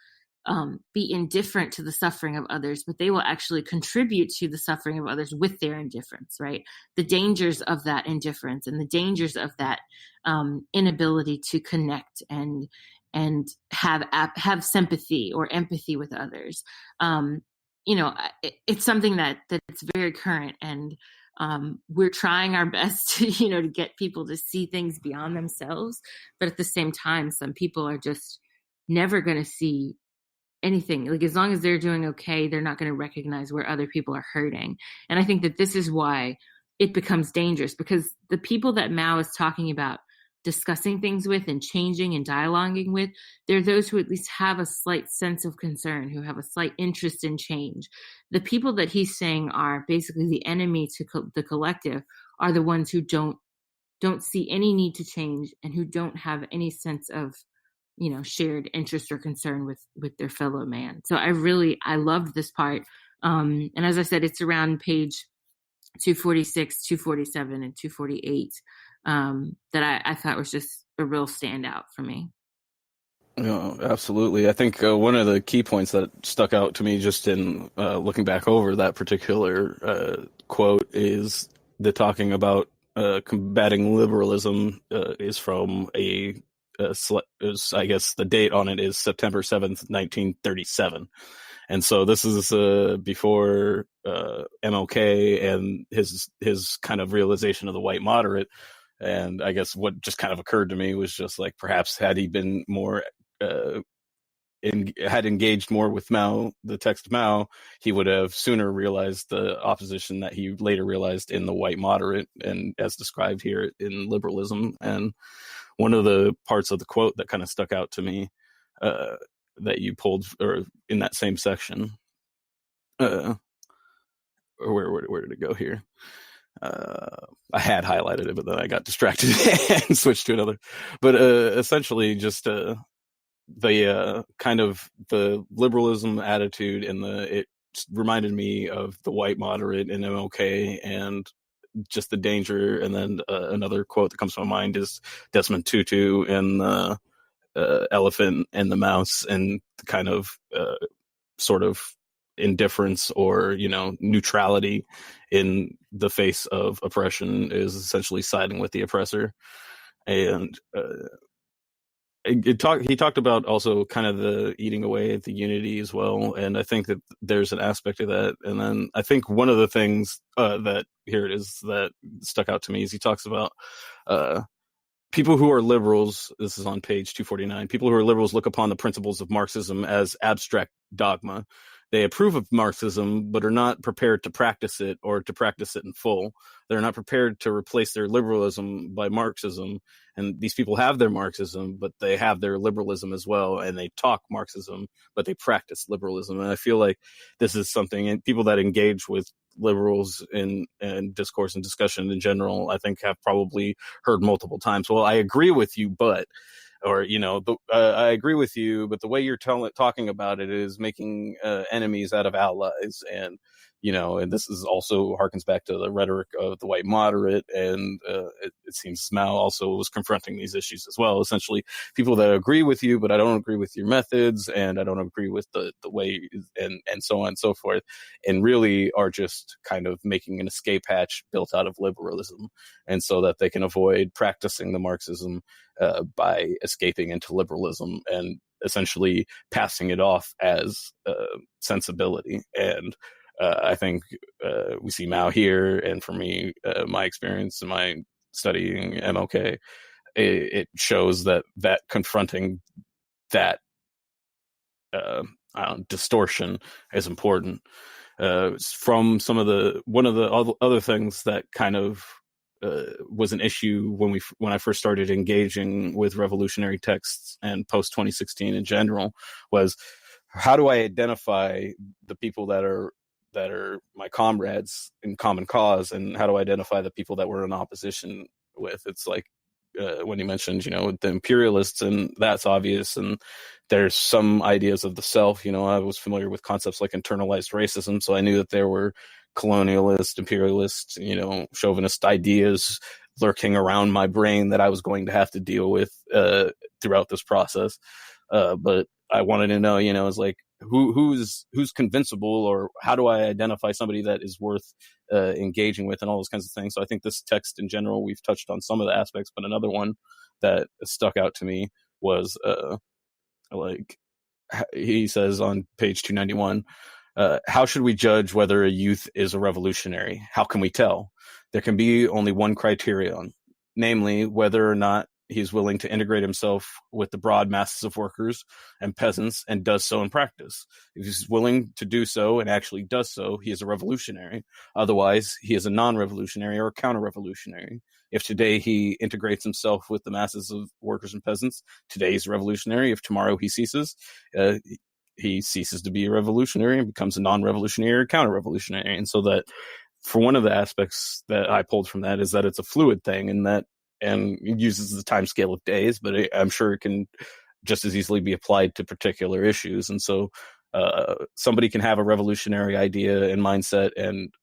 be indifferent to the suffering of others, but they will actually contribute to the suffering of others with their indifference, right? The dangers of that indifference and the dangers of that inability to connect and have sympathy or empathy with others. It's something that it's very current, and we're trying our best to, to get people to see things beyond themselves. But at the same time, some people are just never going to see anything. Like, as long as they're doing okay, they're not going to recognize where other people are hurting. And I think that this is why it becomes dangerous, because the people that Mao is talking about discussing things with and changing and dialoguing with, they're those who at least have a slight sense of concern, who have a slight interest in change. The people that he's saying are basically the enemy to the collective are the ones who don't see any need to change, and who don't have any sense of shared interest or concern with their fellow man. So I loved this part. And as I said, it's around page 246, 247, and 248 that I thought was just a real standout for me. Yeah, absolutely. I think one of the key points that stuck out to me just in looking back over that particular quote is the talking about combating liberalism is from I guess the date on it is September 7th, 1937. And so this is before MLK and his kind of realization of the white moderate. And I guess what just kind of occurred to me was just like perhaps had he been more uh, had engaged more with Mao, the text Mao, he would have sooner realized the opposition that he later realized in the white moderate and as described here in liberalism. And one of the parts of the quote that kind of stuck out to me uh, that you pulled or in that same section, uh, or where did it go here? I had highlighted it, but then I got distracted and switched to another. But essentially, just the kind of the liberalism attitude and it reminded me of the white moderate in MLK and just the danger. And then another quote that comes to my mind is Desmond Tutu and the elephant and the mouse and the kind of sort of indifference or neutrality in the face of oppression is essentially siding with the oppressor. And he talked about also kind of the eating away at the unity as well, and I think that there's an aspect of that. And then I think one of the things that here it is that stuck out to me is he talks about people who are liberals. This is on page 249. People who are liberals look upon the principles of Marxism as abstract dogma. They approve of Marxism, but are not prepared to practice it or to practice it in full. They're not prepared to replace their liberalism by Marxism. And these people have their Marxism, but they have their liberalism as well. And they talk Marxism, but they practice liberalism. And I feel like this is something, and people that engage with liberals in discourse and discussion in general, I think have probably heard multiple times, well, I agree with you, but, or I agree with you, but the way you're talking about it is making enemies out of allies. And and this is also harkens back to the rhetoric of the white moderate, and it seems Mao also was confronting these issues as well. Essentially, people that agree with you, but I don't agree with your methods, and I don't agree with the way, and so on and so forth, and really are just kind of making an escape hatch built out of liberalism, and so that they can avoid practicing the Marxism by escaping into liberalism and essentially passing it off as sensibility. And I think we see Mao here, and for me, my experience in my studying MLK, it shows that confronting that distortion is important. From one of the other things that kind of was an issue when I first started engaging with revolutionary texts and post 2016 in general was, how do I identify the people that are my comrades in common cause, and how do I identify the people that we're in opposition with? It's like when you mentioned, the imperialists, and that's obvious. And there's some ideas of the self. I was familiar with concepts like internalized racism, so I knew that there were colonialist, imperialist, chauvinist ideas lurking around my brain that I was going to have to deal with throughout this process. But I wanted to know, is like who's convincible, or how do I identify somebody that is worth engaging with, and all those kinds of things. So I think this text in general, we've touched on some of the aspects, but another one that stuck out to me was like he says on page 291, how should we judge whether a youth is a revolutionary? How can we tell? There can be only one criterion, namely whether or not he's willing to integrate himself with the broad masses of workers and peasants and does so in practice. If he's willing to do so and actually does so, he is a revolutionary. Otherwise, he is a non-revolutionary or a counter-revolutionary. If today he integrates himself with the masses of workers and peasants, today he's a revolutionary. If tomorrow he ceases to be a revolutionary and becomes a non-revolutionary or counter-revolutionary. And so that, for one of the aspects that I pulled from that, is that it's a fluid thing, and it uses the time scale of days, but I'm sure it can just as easily be applied to particular issues. And so somebody can have a revolutionary idea and mindset and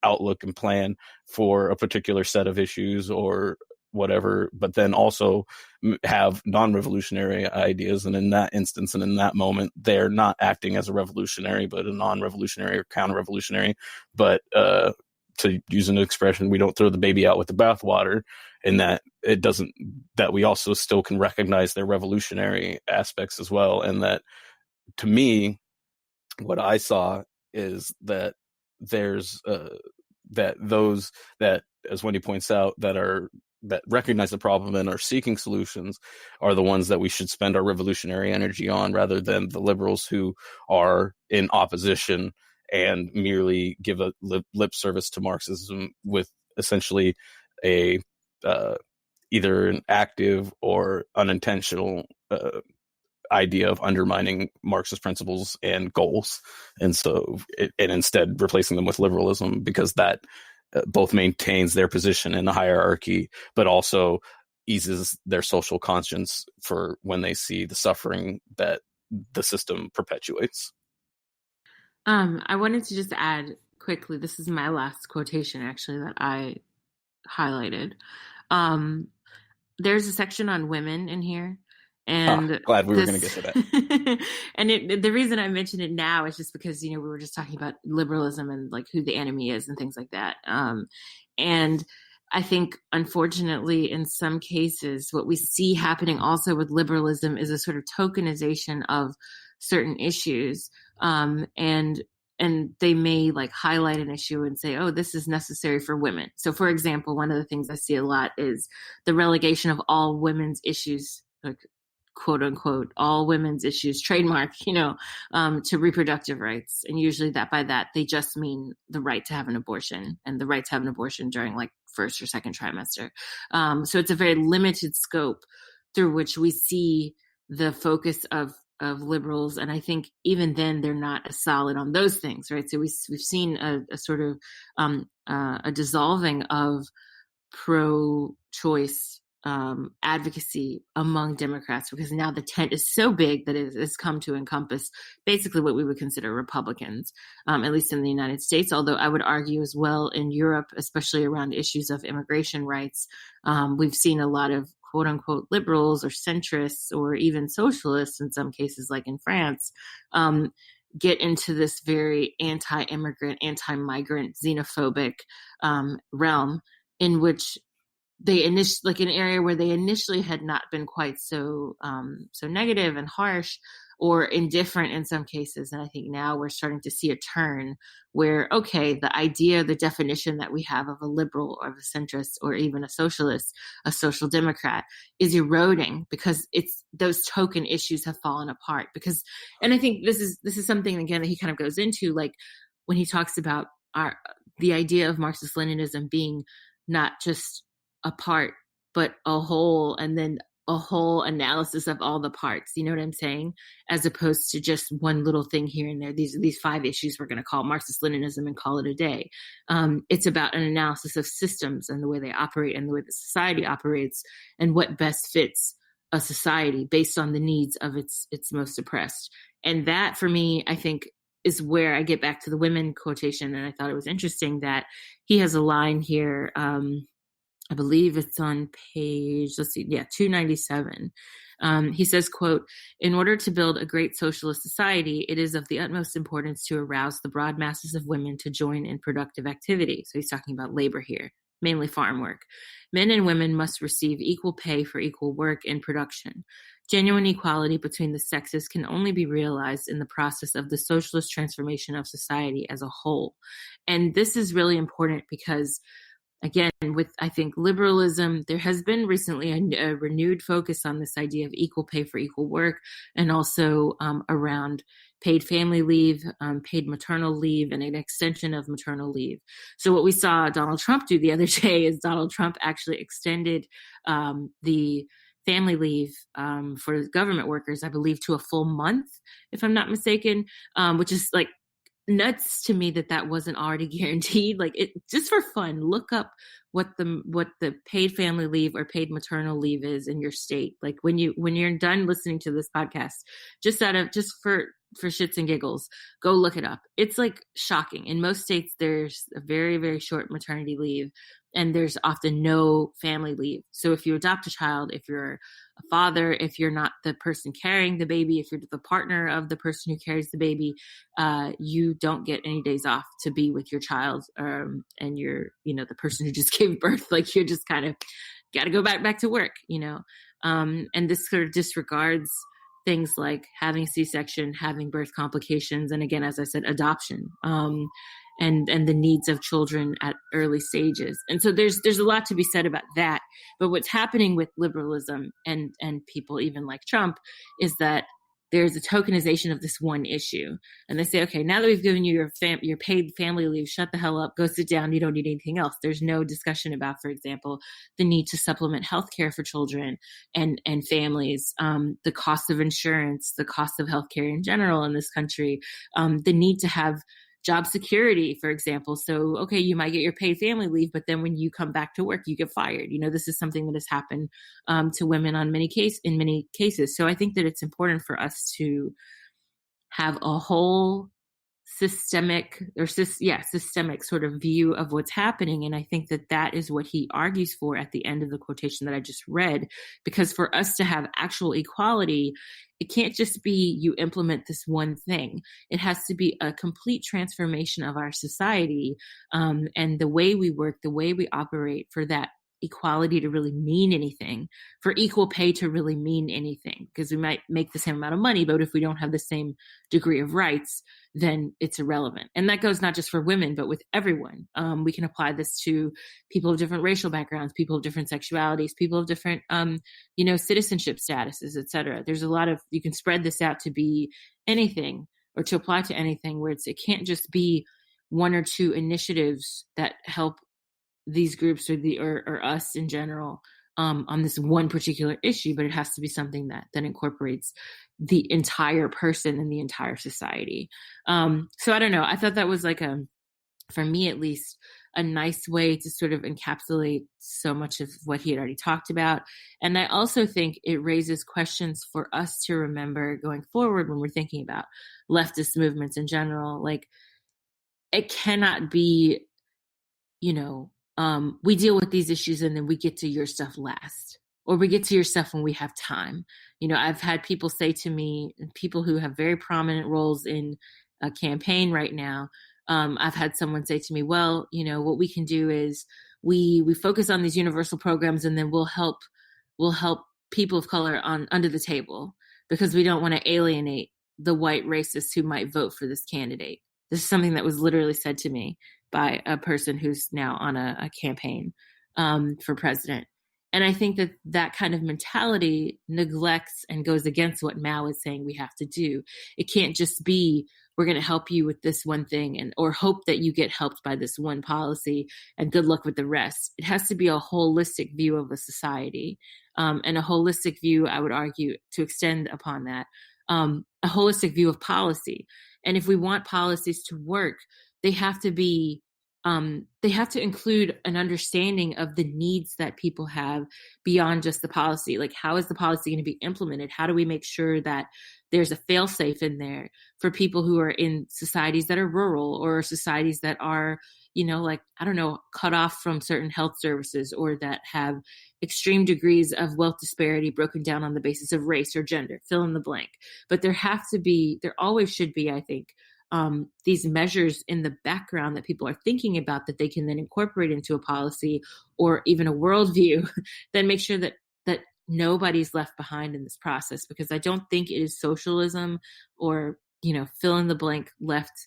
outlook and plan for a particular set of issues or whatever, but then also have non-revolutionary ideas. And in that instance and in that moment, they're not acting as a revolutionary, but a non-revolutionary or counter-revolutionary. But to use an expression, we don't throw the baby out with the bathwater, in that it doesn't, that we also still can recognize their revolutionary aspects as well. And that, to me, what I saw is that there's that those that, as Wendy points out, that recognize the problem and are seeking solutions are the ones that we should spend our revolutionary energy on, rather than the liberals who are in opposition and merely give a lip service to Marxism with essentially a either an active or unintentional idea of undermining Marxist principles and goals, and instead replacing them with liberalism, because that both maintains their position in the hierarchy, but also eases their social conscience for when they see the suffering that the system perpetuates. I wanted to just add quickly, this is my last quotation actually that I highlighted. There's a section on women in here. And glad we were going to get to that. And the reason I mention it now is just because, we were just talking about liberalism and like who the enemy is and things like that. And I think, unfortunately, in some cases, what we see happening also with liberalism is a sort of tokenization of certain issues. And they may like highlight an issue and say, oh, this is necessary for women. So, for example, one of the things I see a lot is the relegation of all women's issues, like quote unquote, all women's issues, trademark, to reproductive rights. And usually by that, they just mean the right to have an abortion and the right to have an abortion during like first or second trimester. So it's a very limited scope through which we see the focus of liberals. And I think even then they're not as solid on those things, right? So we've seen a sort of a dissolving of pro-choice advocacy among Democrats, because now the tent is so big that it has come to encompass basically what we would consider Republicans, at least in the United States. Although I would argue as well in Europe, especially around issues of immigration rights, we've seen a lot of quote unquote liberals or centrists or even socialists in some cases, like in France, get into this very anti-immigrant, anti-migrant, xenophobic realm in which they like an area where they initially had not been quite so negative and harsh or indifferent in some cases. And I think now we're starting to see a turn where, okay, the idea, the definition that we have of a liberal or of a centrist or even a socialist, a social democrat, is eroding because those token issues have fallen apart. And I think this is something again that he kind of goes into, like when he talks about the idea of Marxist-Leninism being not just a part, but a whole, and then a whole analysis of all the parts. You know what I'm saying? As opposed to just one little thing here and there. These 5 issues we're going to call Marxist-Leninism and call it a day. It's about an analysis of systems and the way they operate and the way the society operates and what best fits a society based on the needs of its most oppressed. And that, for me, I think is where I get back to the women quotation. And I thought it was interesting that he has a line here. I believe it's on page, 297. He says, quote, "In order to build a great socialist society, it is of the utmost importance to arouse the broad masses of women to join in productive activity." So he's talking about labor here, mainly farm work. "Men and women must receive equal pay for equal work in production. Genuine equality between the sexes can only be realized in the process of the socialist transformation of society as a whole." And this is really important because, again, with, I think, liberalism, there has been recently a renewed focus on this idea of equal pay for equal work, and also around paid family leave, paid maternal leave, and an extension of maternal leave. So what we saw Donald Trump do the other day is Donald Trump actually extended the family leave for government workers, I believe, to a full month, if I'm not mistaken, which is like nuts to me that wasn't already guaranteed. Like, it just for fun, look up what the paid family leave or paid maternal leave is in your state. Like when you're done listening to this podcast, just for for shits and giggles, go look it up. It's like shocking. In most states, there's a very, very short maternity leave, and there's often no family leave. So if you adopt a child, if you're a father, if you're not the person carrying the baby, if you're the partner of the person who carries the baby, you don't get any days off to be with your child, and you're, the person who just gave birth. Like, you're just kind of got to go back to work, and this sort of disregards things like having C-section, having birth complications, and again, as I said, adoption, and the needs of children at early stages. And so there's a lot to be said about that. But what's happening with liberalism and people even like Trump is that there's a tokenization of this one issue. And they say, okay, now that we've given you your paid family leave, shut the hell up, go sit down, you don't need anything else. There's no discussion about, for example, the need to supplement healthcare for children and families, the cost of insurance, the cost of healthcare in general in this country, the need to have job security, for example. So, okay, you might get your paid family leave, but then when you come back to work, you get fired. This is something that has happened to women in many cases. So I think that it's important for us to have a whole systemic sort of view of what's happening. And I think that is what he argues for at the end of the quotation that I just read, because for us to have actual equality, it can't just be you implement this one thing. It has to be a complete transformation of our society, and the way we work, the way we operate, for that equality to really mean anything, for equal pay to really mean anything, because we might make the same amount of money, but if we don't have the same degree of rights, then it's irrelevant. And that goes not just for women, but with everyone. We can apply this to people of different racial backgrounds, people of different sexualities, people of different, citizenship statuses, et cetera. There's a lot of, you can spread this out to be anything or to apply to anything, where it can't just be one or two initiatives that help these groups or us in general on this one particular issue, but it has to be something that incorporates the entire person and the entire society. So I don't know. I thought that was like for me at least, a nice way to sort of encapsulate so much of what he had already talked about. And I also think it raises questions for us to remember going forward when we're thinking about leftist movements in general. Like, it cannot be, we deal with these issues and then we get to your stuff last, or we get to your stuff when we have time. I've had people say to me, people who have very prominent roles in a campaign right now, I've had someone say to me, well, what we can do is we focus on these universal programs, and then we'll help people of color under the table, because we don't want to alienate the white racists who might vote for this candidate. This is something that was literally said to me by a person who's now on a campaign for president. And I think that kind of mentality neglects and goes against what Mao is saying we have to do. It can't just be, we're going to help you with this one thing or hope that you get helped by this one policy and good luck with the rest. It has to be a holistic view of a society, and a holistic view, I would argue, to extend upon that, a holistic view of policy. And if we want policies to work, they have to be, they have to include an understanding of the needs that people have beyond just the policy. Like, how is the policy going to be implemented? How do we make sure that there's a fail-safe in there for people who are in societies that are rural, or societies that are, cut off from certain health services, or that have extreme degrees of wealth disparity broken down on the basis of race or gender, fill in the blank. But there always should be, I think, these measures in the background that people are thinking about, that they can then incorporate into a policy or even a worldview, then make sure that nobody's left behind in this process. Because I don't think it is socialism or, fill in the blank left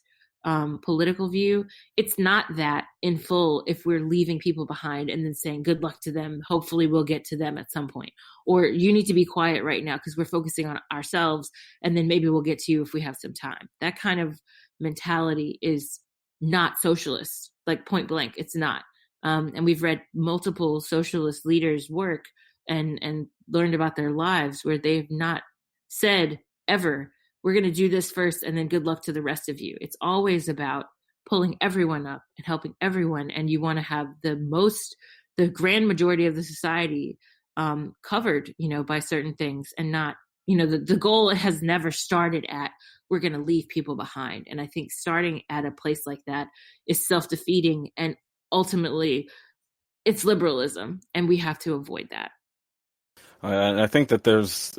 political view. It's not that in full, if we're leaving people behind and then saying good luck to them, hopefully we'll get to them at some point, or you need to be quiet right now because we're focusing on ourselves, and then maybe we'll get to you if we have some time. That kind of mentality is not socialist, like point blank. It's not. And we've read multiple socialist leaders' work and learned about their lives where they've not said ever, we're going to do this first and then good luck to the rest of you. It's always about pulling everyone up and helping everyone. And you want to have the grand majority of the society covered, by certain things, and not the goal has never started at we're going to leave people behind. And I think starting at a place like that is self-defeating, and ultimately it's liberalism, and we have to avoid that. I think that there's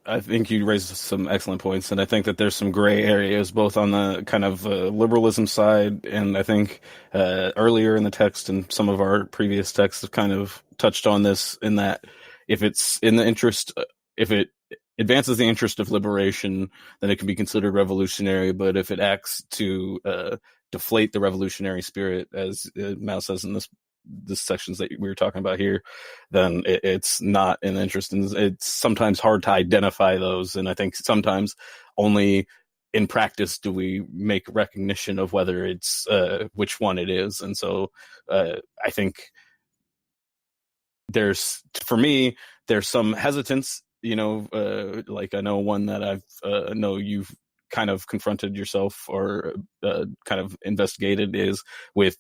I think you raised some excellent points, and I think that there's some gray areas both on the kind of liberalism side, and I think earlier in the text and some of our previous texts have kind of touched on this, in that if it's in the interest, if it advances the interest of liberation, then it can be considered revolutionary. But if it acts to deflate the revolutionary spirit, as Mao says in this sections that we were talking about here, then it's not in interest. And it's sometimes hard to identify those. And I think sometimes only in practice do we make recognition of whether it's which one it is. And so I think for me, there's some hesitance, like I know one that I've know you've kind of confronted yourself or kind of investigated is with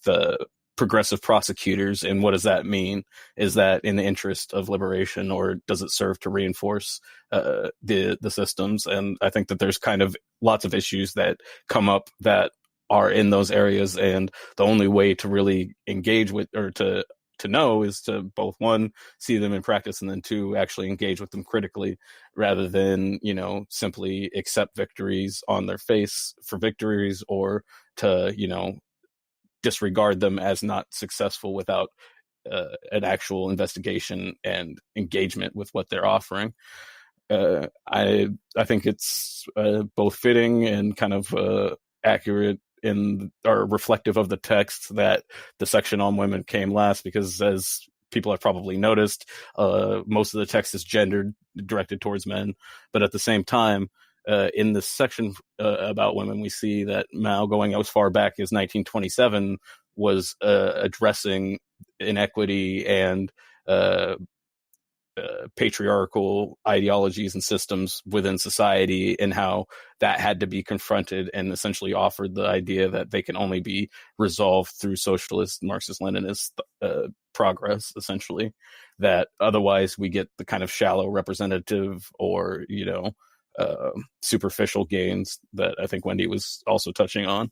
progressive prosecutors, and what does that mean? Is that in the interest of liberation, or does it serve to reinforce the systems? And I think that there's kind of lots of issues that come up that are in those areas, and the only way to really engage with, or to know, is to both, one, see them in practice, and then two, actually engage with them critically, rather than simply accept victories on their face for victories, or to disregard them as not successful without an actual investigation and engagement with what they're offering. I think it's both fitting and kind of accurate or reflective of the text that the section on women came last, because as people have probably noticed, most of the text is gendered, directed towards men. But at the same time, in this section about women, we see that Mao, going as far back as 1927, was addressing inequity and patriarchal ideologies and systems within society, and how that had to be confronted, and essentially offered the idea that they can only be resolved through socialist, Marxist-Leninist progress, essentially. That otherwise we get the kind of shallow representative, or superficial gains that I think Wendy was also touching on.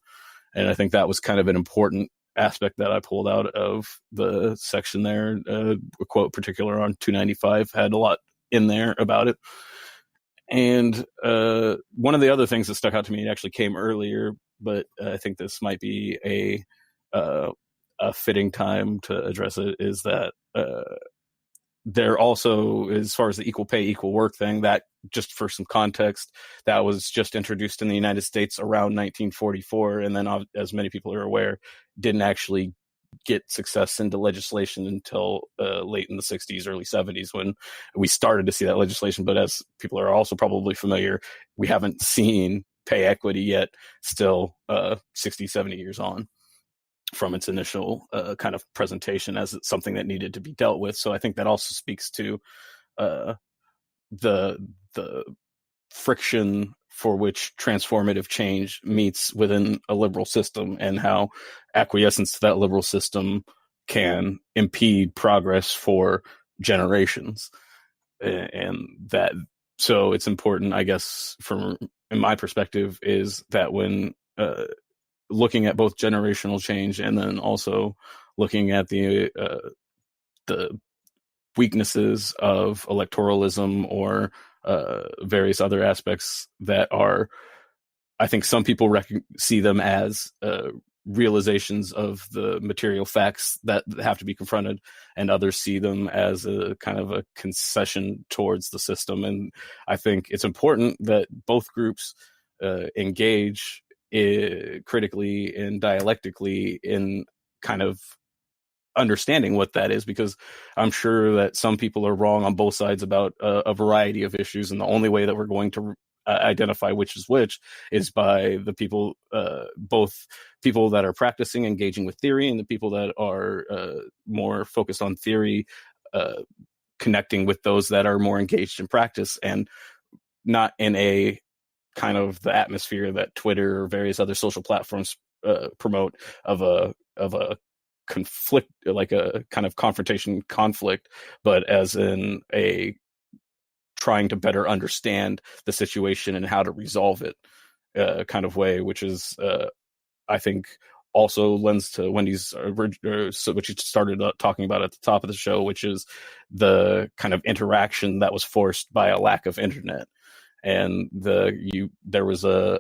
And I think that was kind of an important aspect that I pulled out of the section there. A quote particular on 295 had a lot in there about it. And one of the other things that stuck out to me, it actually came earlier, but I think this might be a fitting time to address it, is that there also, as far as the equal pay, equal work thing, that, just for some context, that was just introduced in the United States around 1944. And then, as many people are aware, didn't actually get success into legislation until late in the 60s, early 70s, when we started to see that legislation. But as people are also probably familiar, we haven't seen pay equity yet, still 60, 70 years on from its initial kind of presentation as something that needed to be dealt with. So I think that also speaks to the friction for which transformative change meets within a liberal system, and how acquiescence to that liberal system can impede progress for generations. And that, so it's important, I guess, in my perspective, is that when looking at both generational change, and then also looking at the weaknesses of electoralism, or various other aspects that are, I think some people see them as realizations of the material facts that have to be confronted, and others see them as a kind of a concession towards the system. And I think it's important that both groups engage critically and dialectically in kind of understanding what that is, because I'm sure that some people are wrong on both sides about a variety of issues, and the only way that we're going to identify which is which is by the people, both people that are practicing, engaging with theory, and the people that are more focused on theory, connecting with those that are more engaged in practice, and not in a kind of the atmosphere that Twitter or various other social platforms promote of a conflict, like a kind of confrontation conflict, but as in a trying to better understand the situation and how to resolve it kind of way, which is, I think, also lends to Wendy's, which you started talking about at the top of the show, which is the kind of interaction that was forced by a lack of internet. And there was a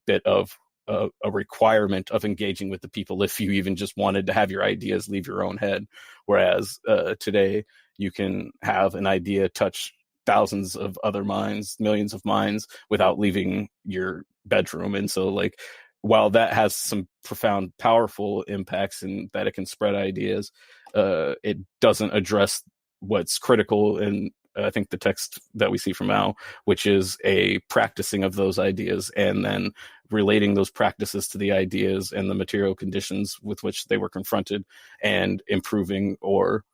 bit of a requirement of engaging with the people if you even just wanted to have your ideas leave your own head. Whereas today you can have an idea touch thousands of other minds, millions of minds, without leaving your bedroom. And so, like, while that has some profound, powerful impacts in that it can spread ideas, it doesn't address what's critical in, I think, the text that we see from Mao, which is a practicing of those ideas and then relating those practices to the ideas and the material conditions with which they were confronted, and improving or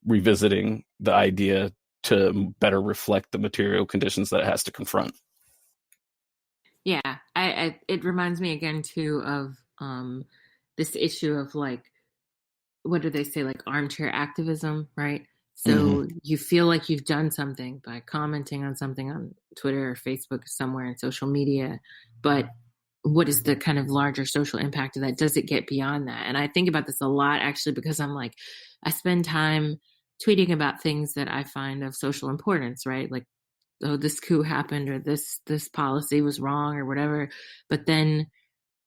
revisiting the idea to better reflect the material conditions that it has to confront. Yeah, it reminds me again too of this issue of, like, what do they say, like armchair activism, right? So you feel like you've done something by commenting on something on Twitter or Facebook or somewhere in social media, but what is the kind of larger social impact of that? Does it get beyond that? And I think about this a lot, actually, because I'm like, I spend time tweeting about things that I find of social importance, right? Like, oh, this coup happened, or this policy was wrong, or whatever. But then,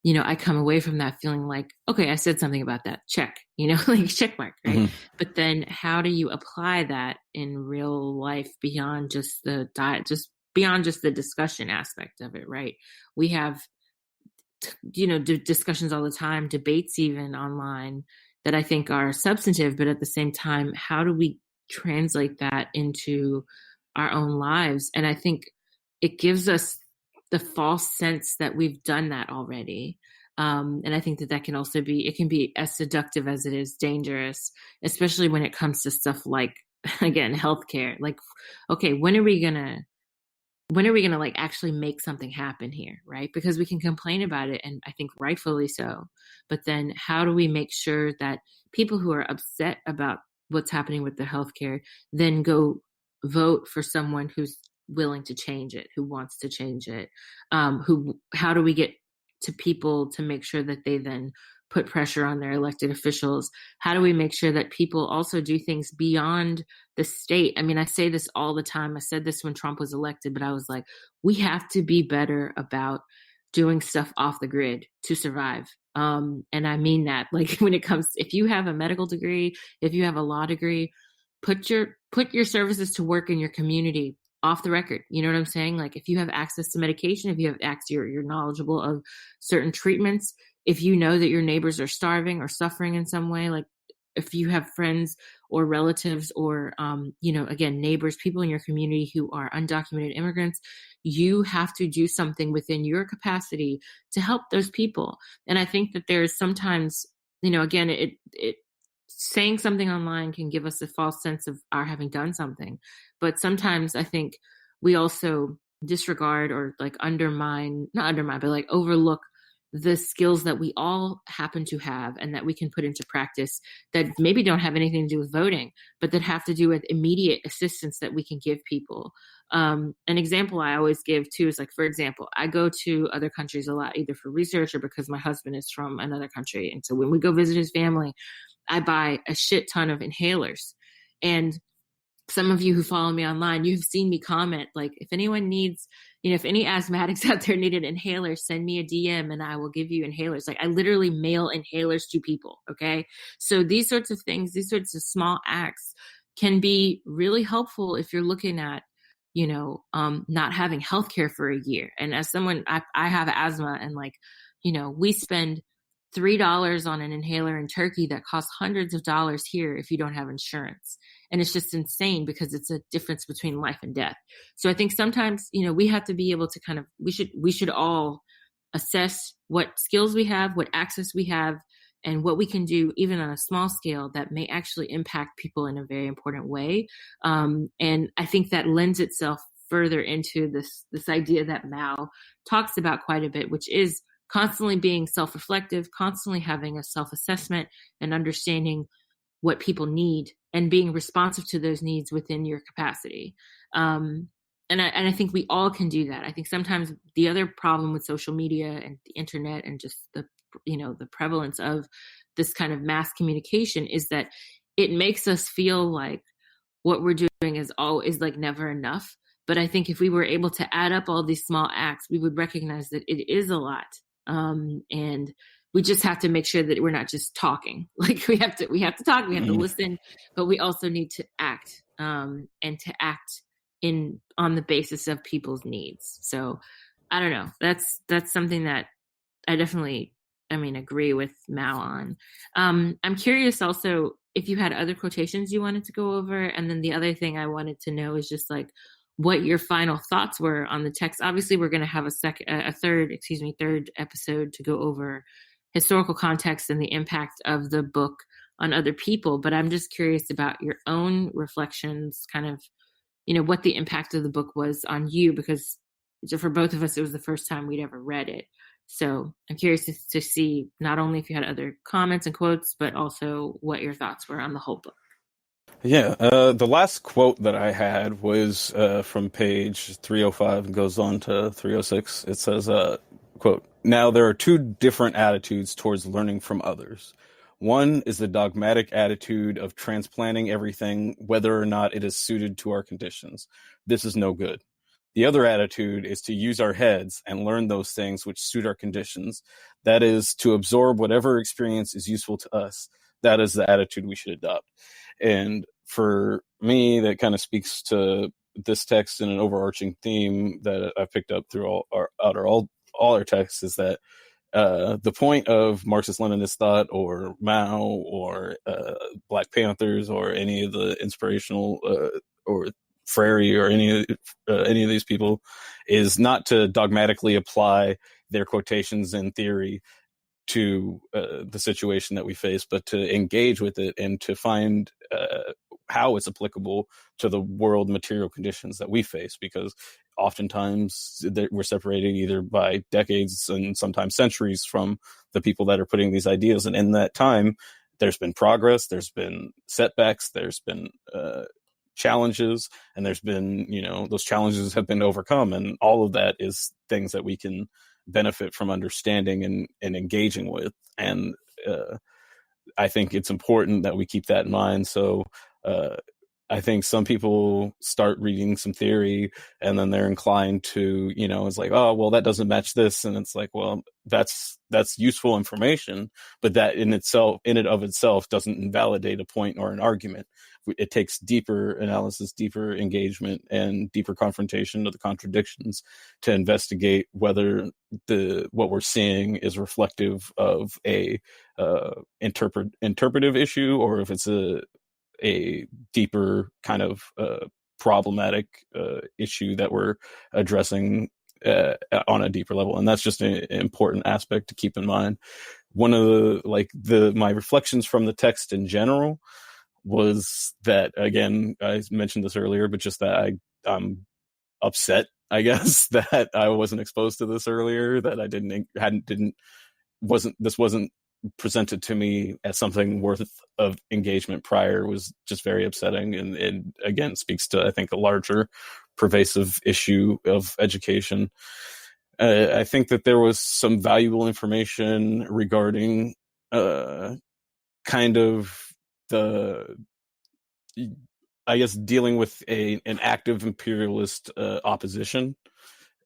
you know, I come away from that feeling like, okay, I said something about that. Check, you know, like check mark, right? But then how do you apply that in real life beyond just beyond just the discussion aspect of it, right? We have, you know, discussions all the time, debates even online, that I think are substantive, but at the same time, how do we translate that into our own lives? And I think it gives us the false sense that we've done that already. And I think that can also it can be as seductive as it is dangerous, especially when it comes to stuff like, again, healthcare. Like, okay, when are we gonna like actually make something happen here, right? Because we can complain about it, and I think rightfully so. But then how do we make sure that people who are upset about what's happening with the healthcare then go vote for someone who's willing to change it, who wants to change it? How do we get to people to make sure that they then put pressure on their elected officials? How do we make sure that people also do things beyond the state? I mean, I say this all the time. I said this when Trump was elected, but I was like, we have to be better about doing stuff off the grid to survive. And I mean that, like, when it comes, if you have a medical degree, if you have a law degree, put your services to work in your community off the record. You know what I'm saying? Like, if you have access to medication, if you have access, you're knowledgeable of certain treatments, if you know that your neighbors are starving or suffering in some way, like if you have friends or relatives or, you know, again, neighbors, people in your community who are undocumented immigrants, you have to do something within your capacity to help those people. And I think that there's sometimes, you know, again, it saying something online can give us a false sense of our having done something. But sometimes I think we also disregard or like not undermine, but like overlook the skills that we all happen to have and that we can put into practice that maybe don't have anything to do with voting, but that have to do with immediate assistance that we can give people. An example I always give too is, like, for example, I go to other countries a lot, either for research or because my husband is from another country. And so when we go visit his family, I buy a shit ton of inhalers. And some of you who follow me online, you've seen me comment, like, if anyone needs, you know, if any asthmatics out there need an inhaler, send me a DM and I will give you inhalers. Like, I literally mail inhalers to people. Okay. So these sorts of things, these sorts of small acts can be really helpful if you're looking at, you know, not having healthcare for a year. And as someone, I have asthma, and, like, you know, we spend $3 on an inhaler in Turkey that costs hundreds of dollars here if you don't have insurance. And it's just insane because it's a difference between life and death. So I think sometimes, you know, we have to be able to kind of, we should all assess what skills we have, what access we have, and what we can do even on a small scale that may actually impact people in a very important way. And I think that lends itself further into this idea that Mao talks about quite a bit, which is constantly being self-reflective, constantly having a self-assessment and understanding what people need and being responsive to those needs within your capacity. And I think we all can do that. I think sometimes the other problem with social media and the internet and just the prevalence of this kind of mass communication is that it makes us feel like what we're doing is like never enough. But I think if we were able to add up all these small acts, we would recognize that it is a lot. And we just have to make sure that we're not just talking. Like we have to talk, we have to listen, but we also need to act, and to act on the basis of people's needs. So I don't know. That's something that I definitely, agree with Mao on. I'm curious also if you had other quotations you wanted to go over. And then the other thing I wanted to know is just like what your final thoughts were on the text. Obviously, we're going to have a third episode to go over historical context and the impact of the book on other people. But I'm just curious about your own reflections, kind of, what the impact of the book was on you, because for both of us, it was the first time we'd ever read it. So I'm curious to see not only if you had other comments and quotes, but also what your thoughts were on the whole book. Yeah, the last quote that I had was from page 305 and goes on to 306. It says, quote, "Now there are two different attitudes towards learning from others. One is the dogmatic attitude of transplanting everything, whether or not it is suited to our conditions. This is no good. The other attitude is to use our heads and learn those things which suit our conditions. That is, to absorb whatever experience is useful to us. That is the attitude we should adopt." And for me, that kind of speaks to this text in an overarching theme that I picked up through all our texts, is that the point of Marxist-Leninist thought or Mao or Black Panthers or any of the inspirational or Freire or any of these people is not to dogmatically apply their quotations and theory to the situation that we face, but to engage with it and to find how it's applicable to the world material conditions that we face, because oftentimes we're separated either by decades and sometimes centuries from the people that are putting these ideas. And in that time, there's been progress, there's been setbacks, there's been challenges, and there's been, those challenges have been overcome. And all of that is things that we can benefit from understanding and engaging with. And I think it's important that we keep that in mind. So I think some people start reading some theory and then they're inclined to, it's like, oh, well, that doesn't match this. And it's like, well, that's useful information, but that in and of itself doesn't invalidate a point or an argument. It takes deeper analysis, deeper engagement, and deeper confrontation of the contradictions to investigate whether what we're seeing is reflective of a interpretive issue, or if it's a deeper kind of problematic issue that we're addressing on a deeper level. And that's just an important aspect to keep in mind. One of my reflections from the text in general was that, again, I mentioned this earlier, but just that I'm upset, I guess, that I wasn't exposed to this earlier, that I wasn't presented to me as something worth of engagement prior, was just very upsetting. And it, again, speaks to, I think, a larger pervasive issue of education. I think that there was some valuable information regarding kind of dealing with an active imperialist opposition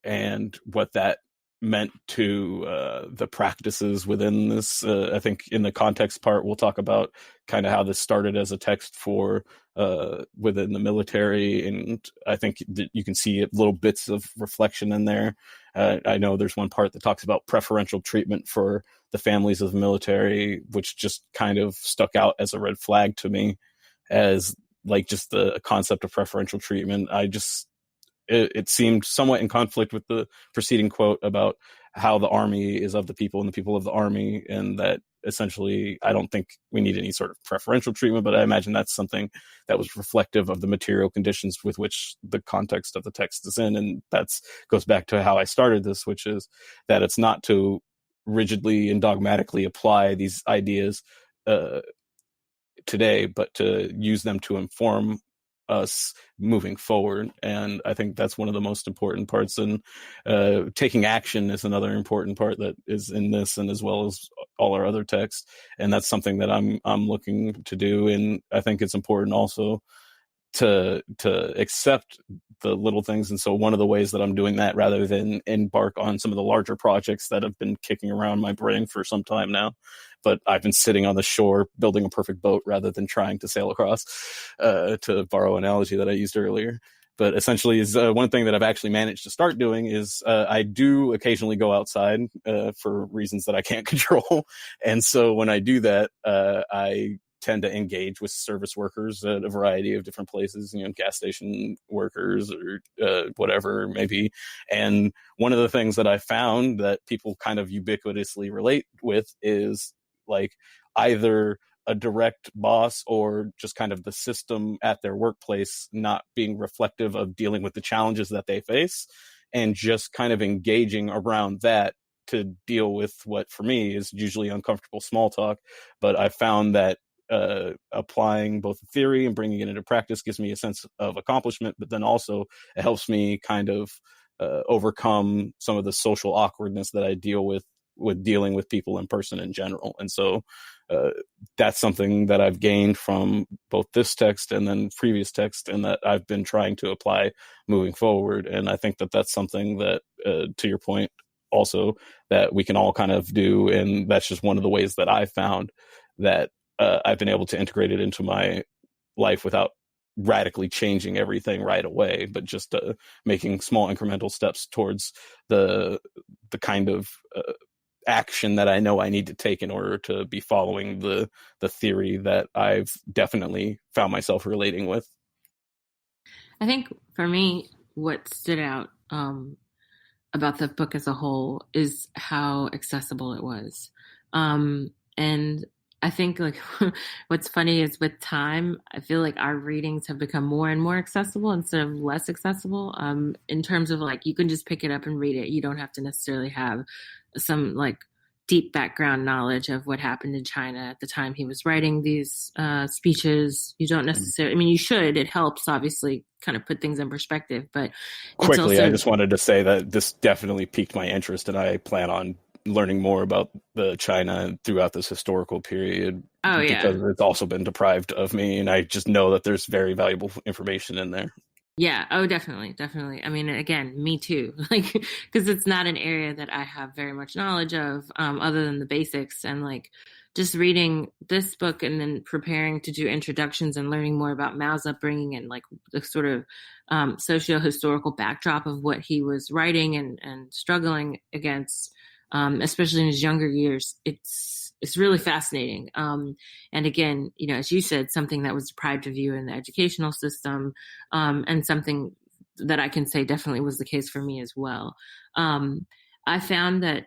and what that meant to the practices within this. I think in the context part, we'll talk about kind of how this started as a text for within the military. And I think that you can see little bits of reflection in there. I know there's one part that talks about preferential treatment for the families of the military, which just kind of stuck out as a red flag to me, as like just the concept of preferential treatment. It seemed somewhat in conflict with the preceding quote about how the army is of the people and the people of the army, and that essentially I don't think we need any sort of preferential treatment, but I imagine that's something that was reflective of the material conditions with which the context of the text is in. And that's goes back to how I started this, which is that it's not to rigidly and dogmatically apply these ideas today, but to use them to inform us moving forward. And I think that's one of the most important parts. And taking action is another important part that is in this, and as well as all our other texts. And that's something that I'm looking to do. And I think it's important also to accept the little things. And so one of the ways that I'm doing that, rather than embark on some of the larger projects that have been kicking around my brain for some time now, but I've been sitting on the shore building a perfect boat rather than trying to sail across, to borrow an analogy that I used earlier. But essentially is one thing that I've actually managed to start doing is I do occasionally go outside for reasons that I can't control. And so when I do that, I tend to engage with service workers at a variety of different places, gas station workers or whatever it may be. And one of the things that I found that people kind of ubiquitously relate with is like either a direct boss or just kind of the system at their workplace not being reflective of dealing with the challenges that they face, and just kind of engaging around that to deal with what for me is usually uncomfortable small talk. But I found that applying both the theory and bringing it into practice gives me a sense of accomplishment, but then also it helps me kind of overcome some of the social awkwardness that I deal with dealing with people in person in general. And so that's something that I've gained from both this text and then previous text, and that I've been trying to apply moving forward. And I think that that's something that, to your point also, that we can all kind of do. And that's just one of the ways that I found that I've been able to integrate it into my life without radically changing everything right away, but just making small incremental steps towards the kind of action that I know I need to take in order to be following the theory that I've definitely found myself relating with. I think for me, what stood out about the book as a whole is how accessible it was. And I think like what's funny is with time, I feel like our readings have become more and more accessible instead of less accessible, in terms of like, you can just pick it up and read it. You don't have to necessarily have some like deep background knowledge of what happened in China at the time he was writing these speeches. You don't necessarily, I mean, you should, it helps obviously kind of put things in perspective, but quickly, I just wanted to say that this definitely piqued my interest, and I plan on learning more about the China throughout this historical period. Oh, yeah. Because it's also been deprived of me, and I just know that there's very valuable information in there. Yeah. Oh, definitely. I mean, again, me too, like, because it's not an area that I have very much knowledge of, other than the basics. And like just reading this book and then preparing to do introductions and learning more about Mao's upbringing and like the sort of socio-historical backdrop of what he was writing and struggling against, especially in his younger years, it's really fascinating. And again, as you said, something that was deprived of you in the educational system, and something that I can say definitely was the case for me as well. I found that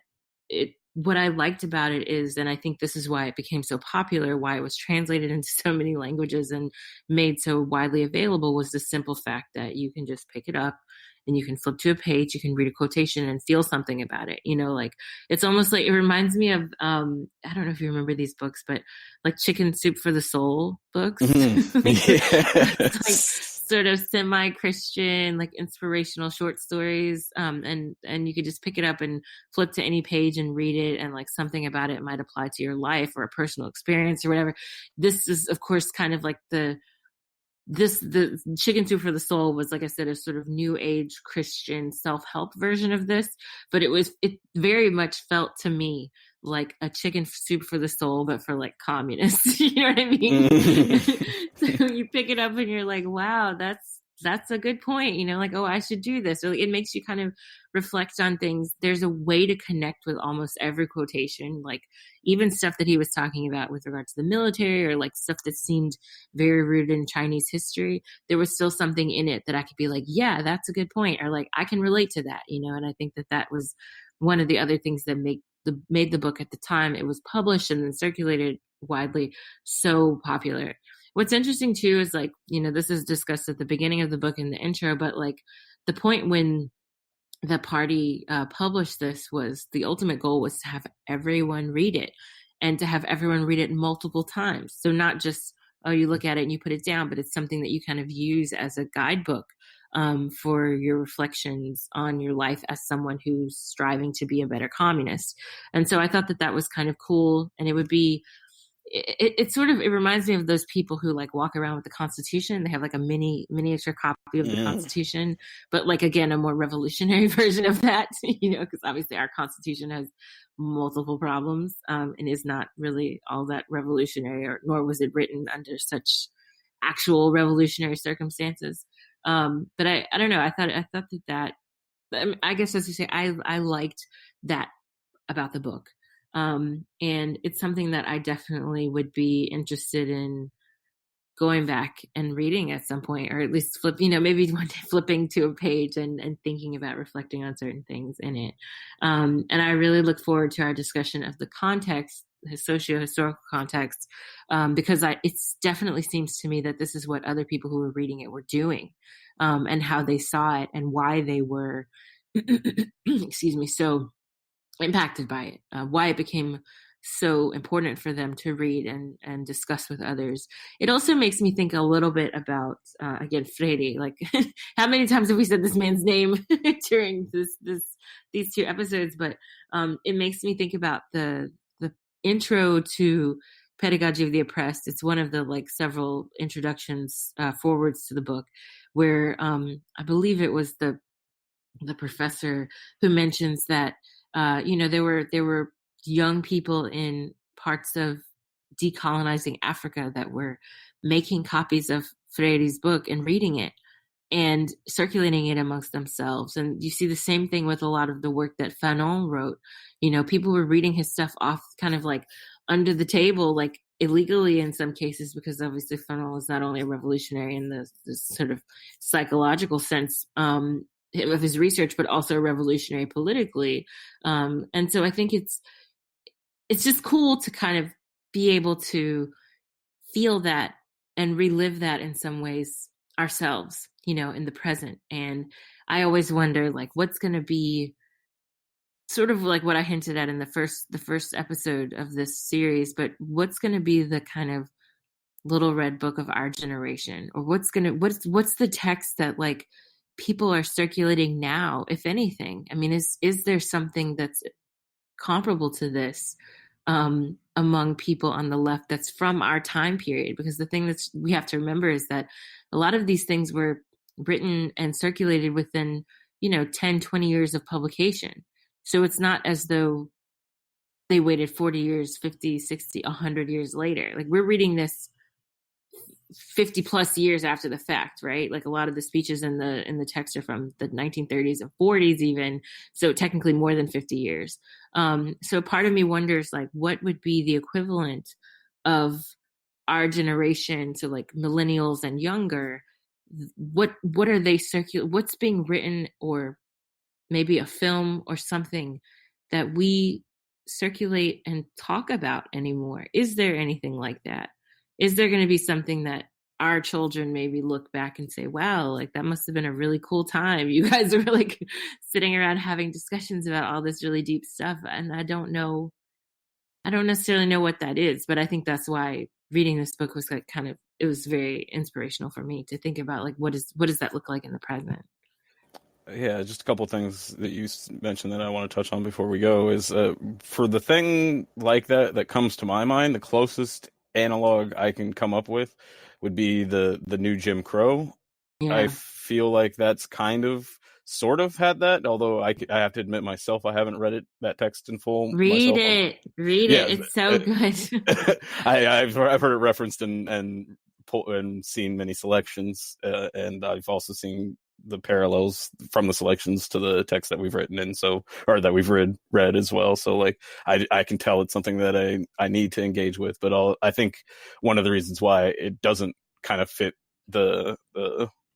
what I liked about it is, and I think this is why it became so popular, why it was translated into so many languages and made so widely available, was the simple fact that you can just pick it up and you can flip to a page, you can read a quotation and feel something about it. Like it's almost like, it reminds me of, I don't know if you remember these books, but like Chicken Soup for the Soul books. Mm-hmm. It's like sort of semi-Christian, like inspirational short stories. And you could just pick it up and flip to any page and read it. And like something about it might apply to your life or a personal experience or whatever. This is of course kind of like the Chicken Soup for the Soul was, like I said, a sort of new age Christian self-help version of this, but it very much felt to me like a Chicken Soup for the Soul, but for like communists. You know what I mean? So you pick it up and you're like, wow, that's a good point. Like, oh, I should do this. So it makes you kind of reflect on things. There's a way to connect with almost every quotation, like even stuff that he was talking about with regard to the military or like stuff that seemed very rooted in Chinese history. There was still something in it that I could be like, yeah, that's a good point. Or like, I can relate to that, and I think that was one of the other things that made the book at the time it was published and then circulated widely so popular. What's interesting too is like, this is discussed at the beginning of the book in the intro, but like the point when the party published this was the ultimate goal was to have everyone read it and to have everyone read it multiple times. So not just oh, you look at it and you put it down, but it's something that you kind of use as a guidebook for your reflections on your life as someone who's striving to be a better communist. And so I thought that that was kind of cool. And it would be, it sort of, it reminds me of those people who like walk around with the Constitution. They have like a miniature copy of the Constitution, but like, again, a more revolutionary version of that, you know, because obviously our Constitution has multiple problems and is not really all that revolutionary, or nor was it written under such actual revolutionary circumstances. But I don't know. I thought that I guess, as you say, I liked that about the book. And it's something that I definitely would be interested in going back and reading at some point, or at least maybe one day flipping to a page and thinking about reflecting on certain things in it. And I really look forward to our discussion of the context, the socio-historical context, because it definitely seems to me that this is what other people who were reading it were doing, and how they saw it and why they were, excuse me, so impacted by it, why it became so important for them to read and discuss with others. It also makes me think a little bit about, again, Freire. Like, how many times have we said this man's name during these two episodes? But it makes me think about the intro to Pedagogy of the Oppressed. It's one of the like several introductions, forwards to the book, where I believe it was the professor who mentions that there were young people in parts of decolonizing Africa that were making copies of Freire's book and reading it and circulating it amongst themselves. And you see the same thing with a lot of the work that Fanon wrote. You know, people were reading his stuff off kind of like under the table, like illegally in some cases, because obviously Fanon is not only a revolutionary in the sort of psychological sense, of his research, but also revolutionary politically. And so I think it's just cool to kind of be able to feel that and relive that in some ways ourselves, you know, in the present. And I always wonder, like, what's going to be sort of like what I hinted at in the first episode of this series, but what's going to be the kind of little red book of our generation, or what's the text that like people are circulating now, if anything? I mean, is there something that's comparable to this among people on the left that's from our time period? Because the thing that we have to remember is that a lot of these things were written and circulated within, 10, 20 years of publication. So it's not as though they waited 40 years, 50, 60, 100 years later. Like, we're reading this 50 plus years after the fact, right? Like, a lot of the speeches in the text are from the 1930s and 40s even. So technically more than 50 years. So part of me wonders, like, what would be the equivalent of our generation, so like millennials and younger? What are they what's being written, or maybe a film or something that we circulate and talk about anymore? Is there anything like that? Is there going to be something that our children maybe look back and say, wow, like, that must have been a really cool time. You guys were like sitting around having discussions about all this really deep stuff. And I don't necessarily know what that is, but I think that's why reading this book was like it was very inspirational for me to think about, like, what does that look like in the present? Yeah, just a couple of things that you mentioned that I want to touch on before we go is for the thing like that comes to my mind, the closest analog I can come up with would be the new Jim Crow. Yeah. I feel like that's kind of sort of had that, although I have to admit myself, I haven't read that text in full. Read it. It's so good. I've heard it referenced and seen many selections, and I've also seen the parallels from the selections to the text that we've written, and or that we've read as well. So like I can tell it's something that I need to engage with, but I think one of the reasons why it doesn't kind of fit the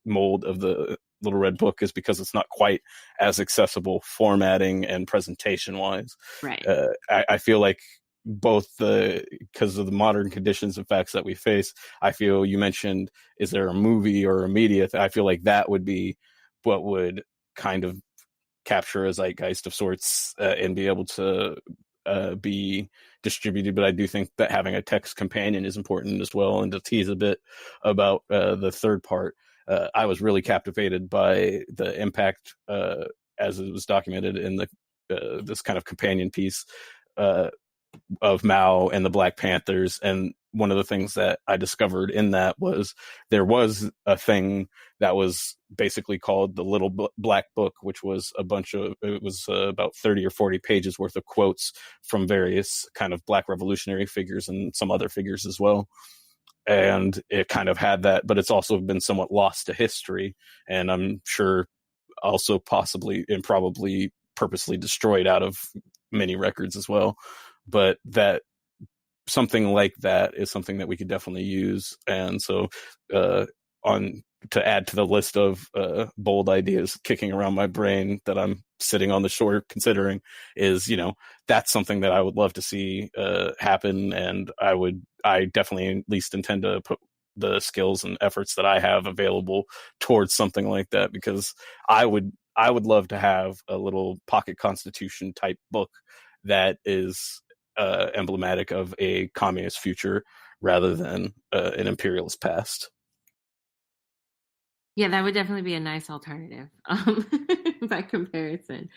mold of the Little Red Book is because it's not quite as accessible formatting and presentation wise. Right. I feel like both because of the modern conditions and facts that we face, I feel you mentioned, is there a movie or a media? I feel like that would be what would kind of capture a zeitgeist of sorts and be able to be distributed, but I do think that having a text companion is important as well. And to tease a bit about the third part, I was really captivated by the impact as it was documented in the this kind of companion piece of Mao and the Black Panthers. And one of the things that I discovered in that was there was a thing that was basically called the Little Black Book, which was about 30 or 40 pages worth of quotes from various kind of Black revolutionary figures and some other figures as well. And it kind of had that, but it's also been somewhat lost to history. And I'm sure also possibly and probably purposely destroyed out of many records as well. But that something like that is something that we could definitely use. And so on to add to the list of bold ideas kicking around my brain that I'm sitting on the shore considering is, that's something that I would love to see happen. And I definitely at least intend to put the skills and efforts that I have available towards something like that, because I would love to have a little pocket constitution type book that is emblematic of a communist future rather than an imperialist past. Yeah, that would definitely be a nice alternative by comparison.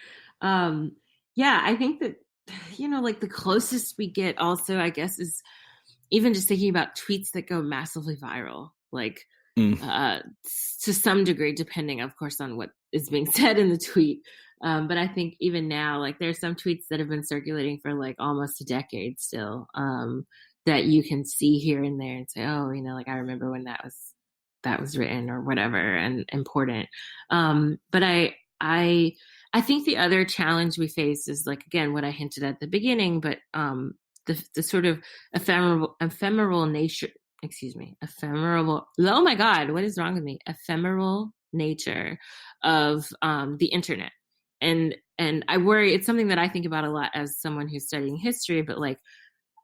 Yeah, I think that, like the closest we get also, I guess, is even just thinking about tweets that go massively viral, like to some degree, depending, of course, on what is being said in the tweet. But I think even now, like there's some tweets that have been circulating for like almost a decade still, that you can see here and there and say, oh, like I remember when that was written or whatever and important. But I think the other challenge we face is like, again, what I hinted at the beginning, but the sort of ephemeral nature, oh my God, what is wrong with me? Ephemeral nature of the internet. And I worry, it's something that I think about a lot as someone who's studying history, but like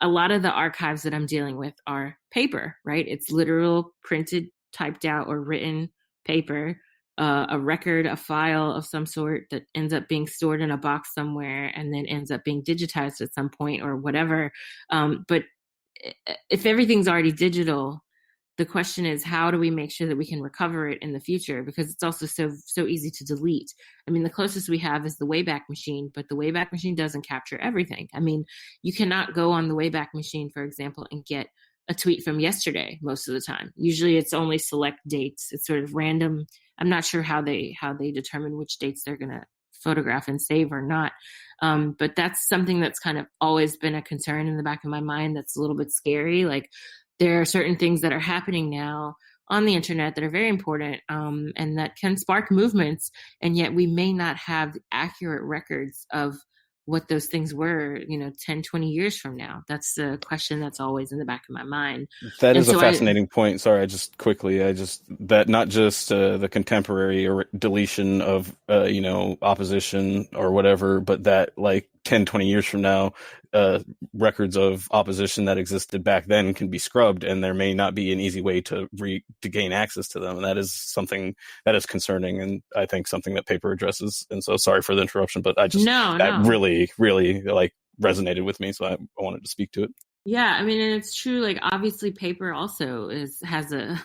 a lot of the archives that I'm dealing with are paper, right? It's literal printed, typed out or written paper, a record, a file of some sort that ends up being stored in a box somewhere and then ends up being digitized at some point or whatever. But if everything's already digital, the question is, how do we make sure that we can recover it in the future? Because it's also so easy to delete. I mean, the closest we have is the Wayback Machine, but the Wayback Machine doesn't capture everything. I mean, you cannot go on the Wayback Machine, for example, and get a tweet from yesterday most of the time. Usually it's only select dates. It's sort of random. I'm not sure how they determine which dates they're going to photograph and save or not. But that's something that's kind of always been a concern in the back of my mind. That's a little bit scary. Like there are certain things that are happening now on the internet that are very important, and that can spark movements. And yet we may not have accurate records of what those things were, 10, 20 years from now. That's the question that's always in the back of my mind. That is a fascinating point. Sorry, that not just the contemporary or deletion of, opposition or whatever, but that like 10, 20 years from now, records of opposition that existed back then can be scrubbed, and there may not be an easy way to gain access to them. And that is something that is concerning, and I think something that paper addresses. And so sorry for the interruption, but really, really like resonated with me. So I wanted to speak to it. Yeah, I mean, and it's true. Like, obviously, paper also has a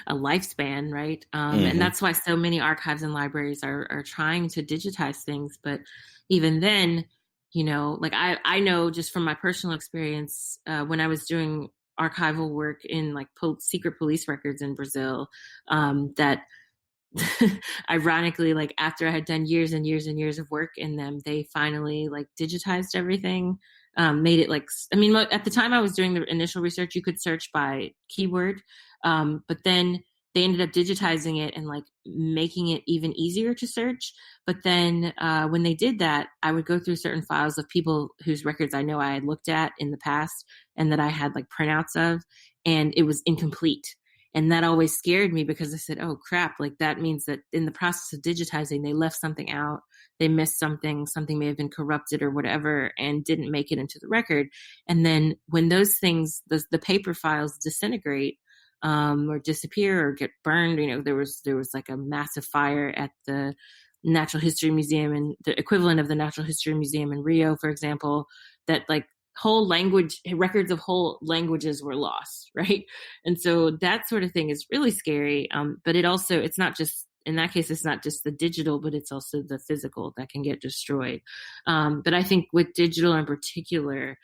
a lifespan, right? And that's why so many archives and libraries are trying to digitize things. But even then, like I know just from my personal experience, when I was doing archival work in like secret police records in Brazil, that ironically, like after I had done years and years and years of work in them, they finally like digitized everything, made it like, I mean, at the time I was doing the initial research, you could search by keyword, but then they ended up digitizing it and like making it even easier to search. But then when they did that, I would go through certain files of people whose records I know I had looked at in the past and that I had like printouts of, and it was incomplete. And that always scared me because I said, oh crap, like that means that in the process of digitizing, they left something out, they missed something may have been corrupted or whatever, and didn't make it into the record. And then when those things, the paper files disintegrate, or disappear or get burned, there was like a massive fire at the Natural History Museum, and the equivalent of the Natural History Museum in Rio, for example, that like whole language records of whole languages were lost, right? And so that sort of thing is really scary. But it's not just, in that case, it's not just the digital, but it's also the physical that can get destroyed. But I think with digital in particular,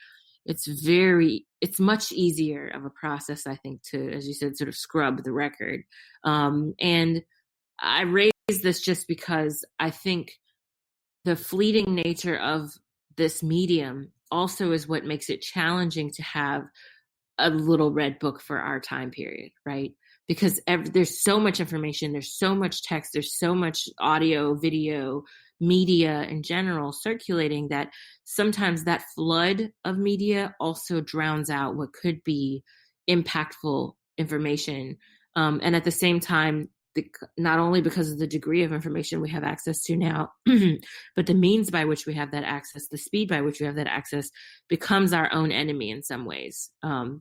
it's much easier of a process, I think, to, as you said, sort of scrub the record. And I raise this just because I think the fleeting nature of this medium also is what makes it challenging to have a little red book for our time period, right? Because there's so much information, there's so much text, there's so much audio, video, media in general circulating, that sometimes that flood of media also drowns out what could be impactful information. And at the same time, not only because of the degree of information we have access to now, but the means by which we have that access, the speed by which we have that access becomes our own enemy in some ways,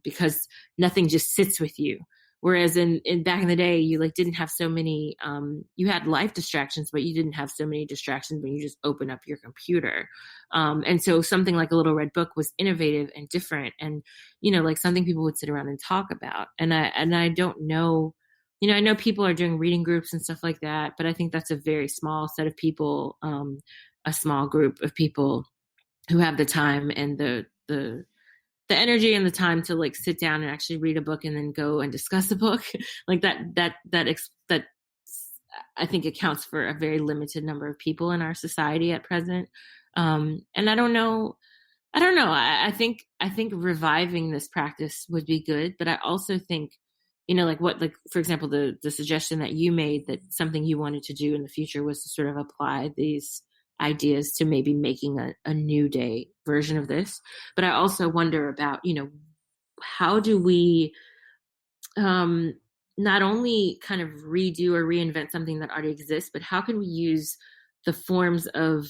because nothing just sits with you. Whereas in back in the day, you didn't have so many, you had life distractions, but you didn't have so many distractions when you just open up your computer. And so something like a little red book was innovative and different, and, something people would sit around and talk about. And I don't know, I know people are doing reading groups and stuff like that, but I think that's a very small set of people, a small group of people who have the time and the energy and the time to sit down and actually read a book and then go and discuss a book. that I think accounts for a very limited number of people in our society at present. And I don't know. I think reviving this practice would be good, but I also think, for example, the suggestion that you made, that something you wanted to do in the future was to sort of apply these ideas to maybe making a new day version of this. But I also wonder about, how do we not only kind of redo or reinvent something that already exists, but how can we use the forms of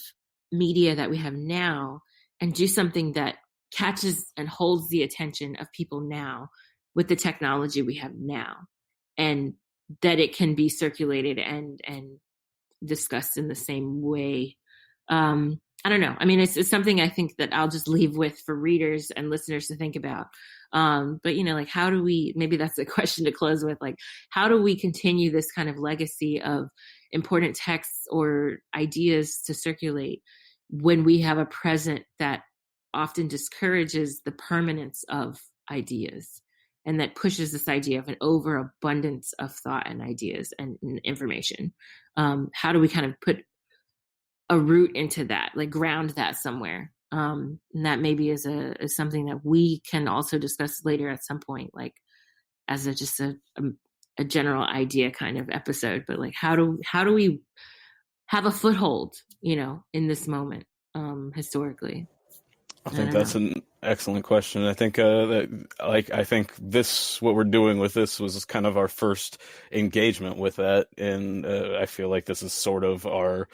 media that we have now and do something that catches and holds the attention of people now with the technology we have now, and that it can be circulated and discussed in the same way. I don't know. I mean, it's something I think that I'll just leave with for readers and listeners to think about. But how do we, maybe that's a question to close with, how do we continue this kind of legacy of important texts or ideas to circulate when we have a present that often discourages the permanence of ideas, and that pushes this idea of an overabundance of thought and ideas and information? How do we kind of put a root into that, ground that somewhere? And that maybe is something that we can also discuss later at some point, as just a general idea kind of episode. But how do we have a foothold, in this moment, historically? I think that's an excellent question. I think I think what we're doing with this was kind of our first engagement with that, and I feel like this is sort of our,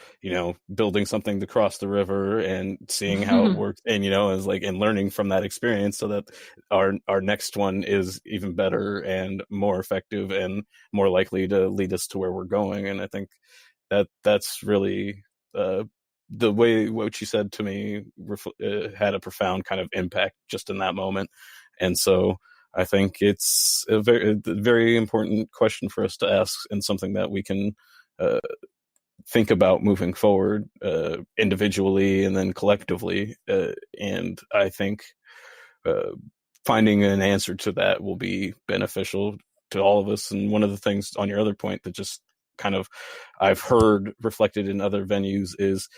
building something to cross the river and seeing how it works, and and learning from that experience, so that our next one is even better and more effective and more likely to lead us to where we're going. And I think that's really the way what you said to me had a profound kind of impact just in that moment. And so I think it's a very important question for us to ask, and something that we can think about moving forward, individually and then collectively. And I think finding an answer to that will be beneficial to all of us. And one of the things on your other point that just kind of I've heard reflected in other venues is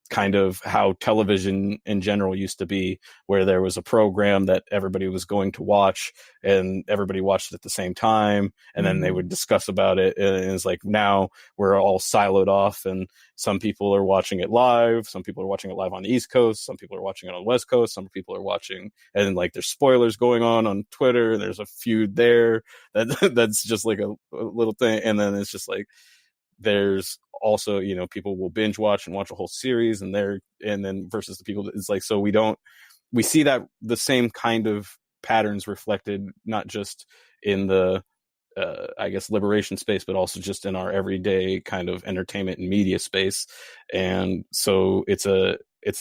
kind of how television in general used to be, where there was a program that everybody was going to watch and everybody watched it at the same time, and then they would discuss about it. And it's now we're all siloed off, and some people are watching it live, some people are watching it live on the East Coast, some people are watching it on the West Coast, some people are watching, and there's spoilers going on Twitter, and there's a feud there that's just a little thing. And then it's just there's also, people will binge watch and watch a whole series, and then versus the people, it's so we see that the same kind of patterns reflected, not just in the I guess liberation space, but also just in our everyday kind of entertainment and media space. And so it's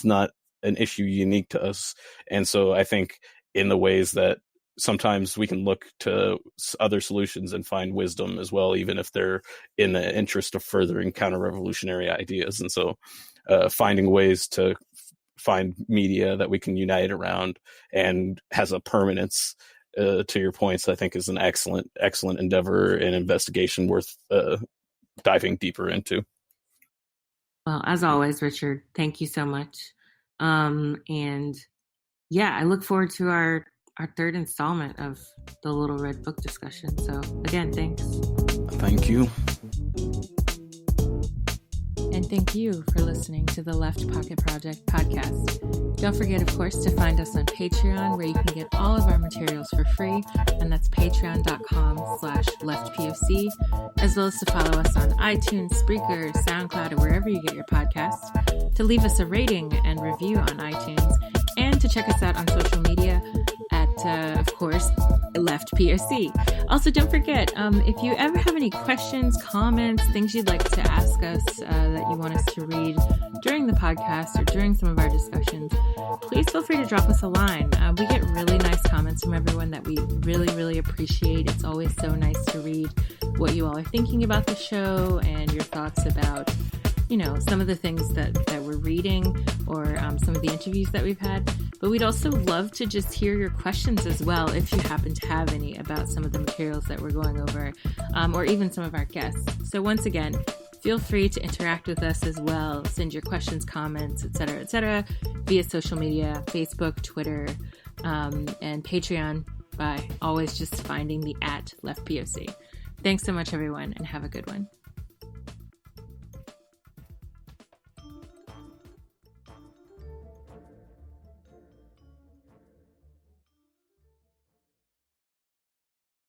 not an issue unique to us. And so I think in the ways that sometimes we can look to other solutions and find wisdom as well, even if they're in the interest of furthering counter-revolutionary ideas. And so finding ways to find media that we can unite around and has a permanence, to your points, I think is an excellent endeavor and investigation worth diving deeper into. Well, as always, Richard, thank you so much. And yeah, I look forward to our third installment of the Little Red Book discussion. So again, thanks. Thank you. And thank you for listening to the Left Pocket Project podcast. Don't forget, of course, to find us on Patreon, where you can get all of our materials for free, and that's patreon.com/LeftPOC, as well as to follow us on iTunes, Spreaker, Soundcloud, or wherever you get your podcasts, to leave us a rating and review on iTunes, and to check us out on social media at, of course, LeftPOC. Also, don't forget, if you ever have any questions, comments, things you'd like to ask us that you want us to read during the podcast or during some of our discussions, please feel free to drop us a line. We get really nice comments from everyone that we really, really appreciate. It's always so nice to read what you all are thinking about the show and your thoughts about, you know, some of the things that we're reading or some of the interviews that we've had. But we'd also love to just hear your questions as well, if you happen to have any about some of the materials that we're going over, or even some of our guests. So once again, feel free to interact with us as well. Send your questions, comments, etc., via social media, Facebook, Twitter, and Patreon, by always just finding the @LeftPOC. Thanks so much, everyone, and have a good one.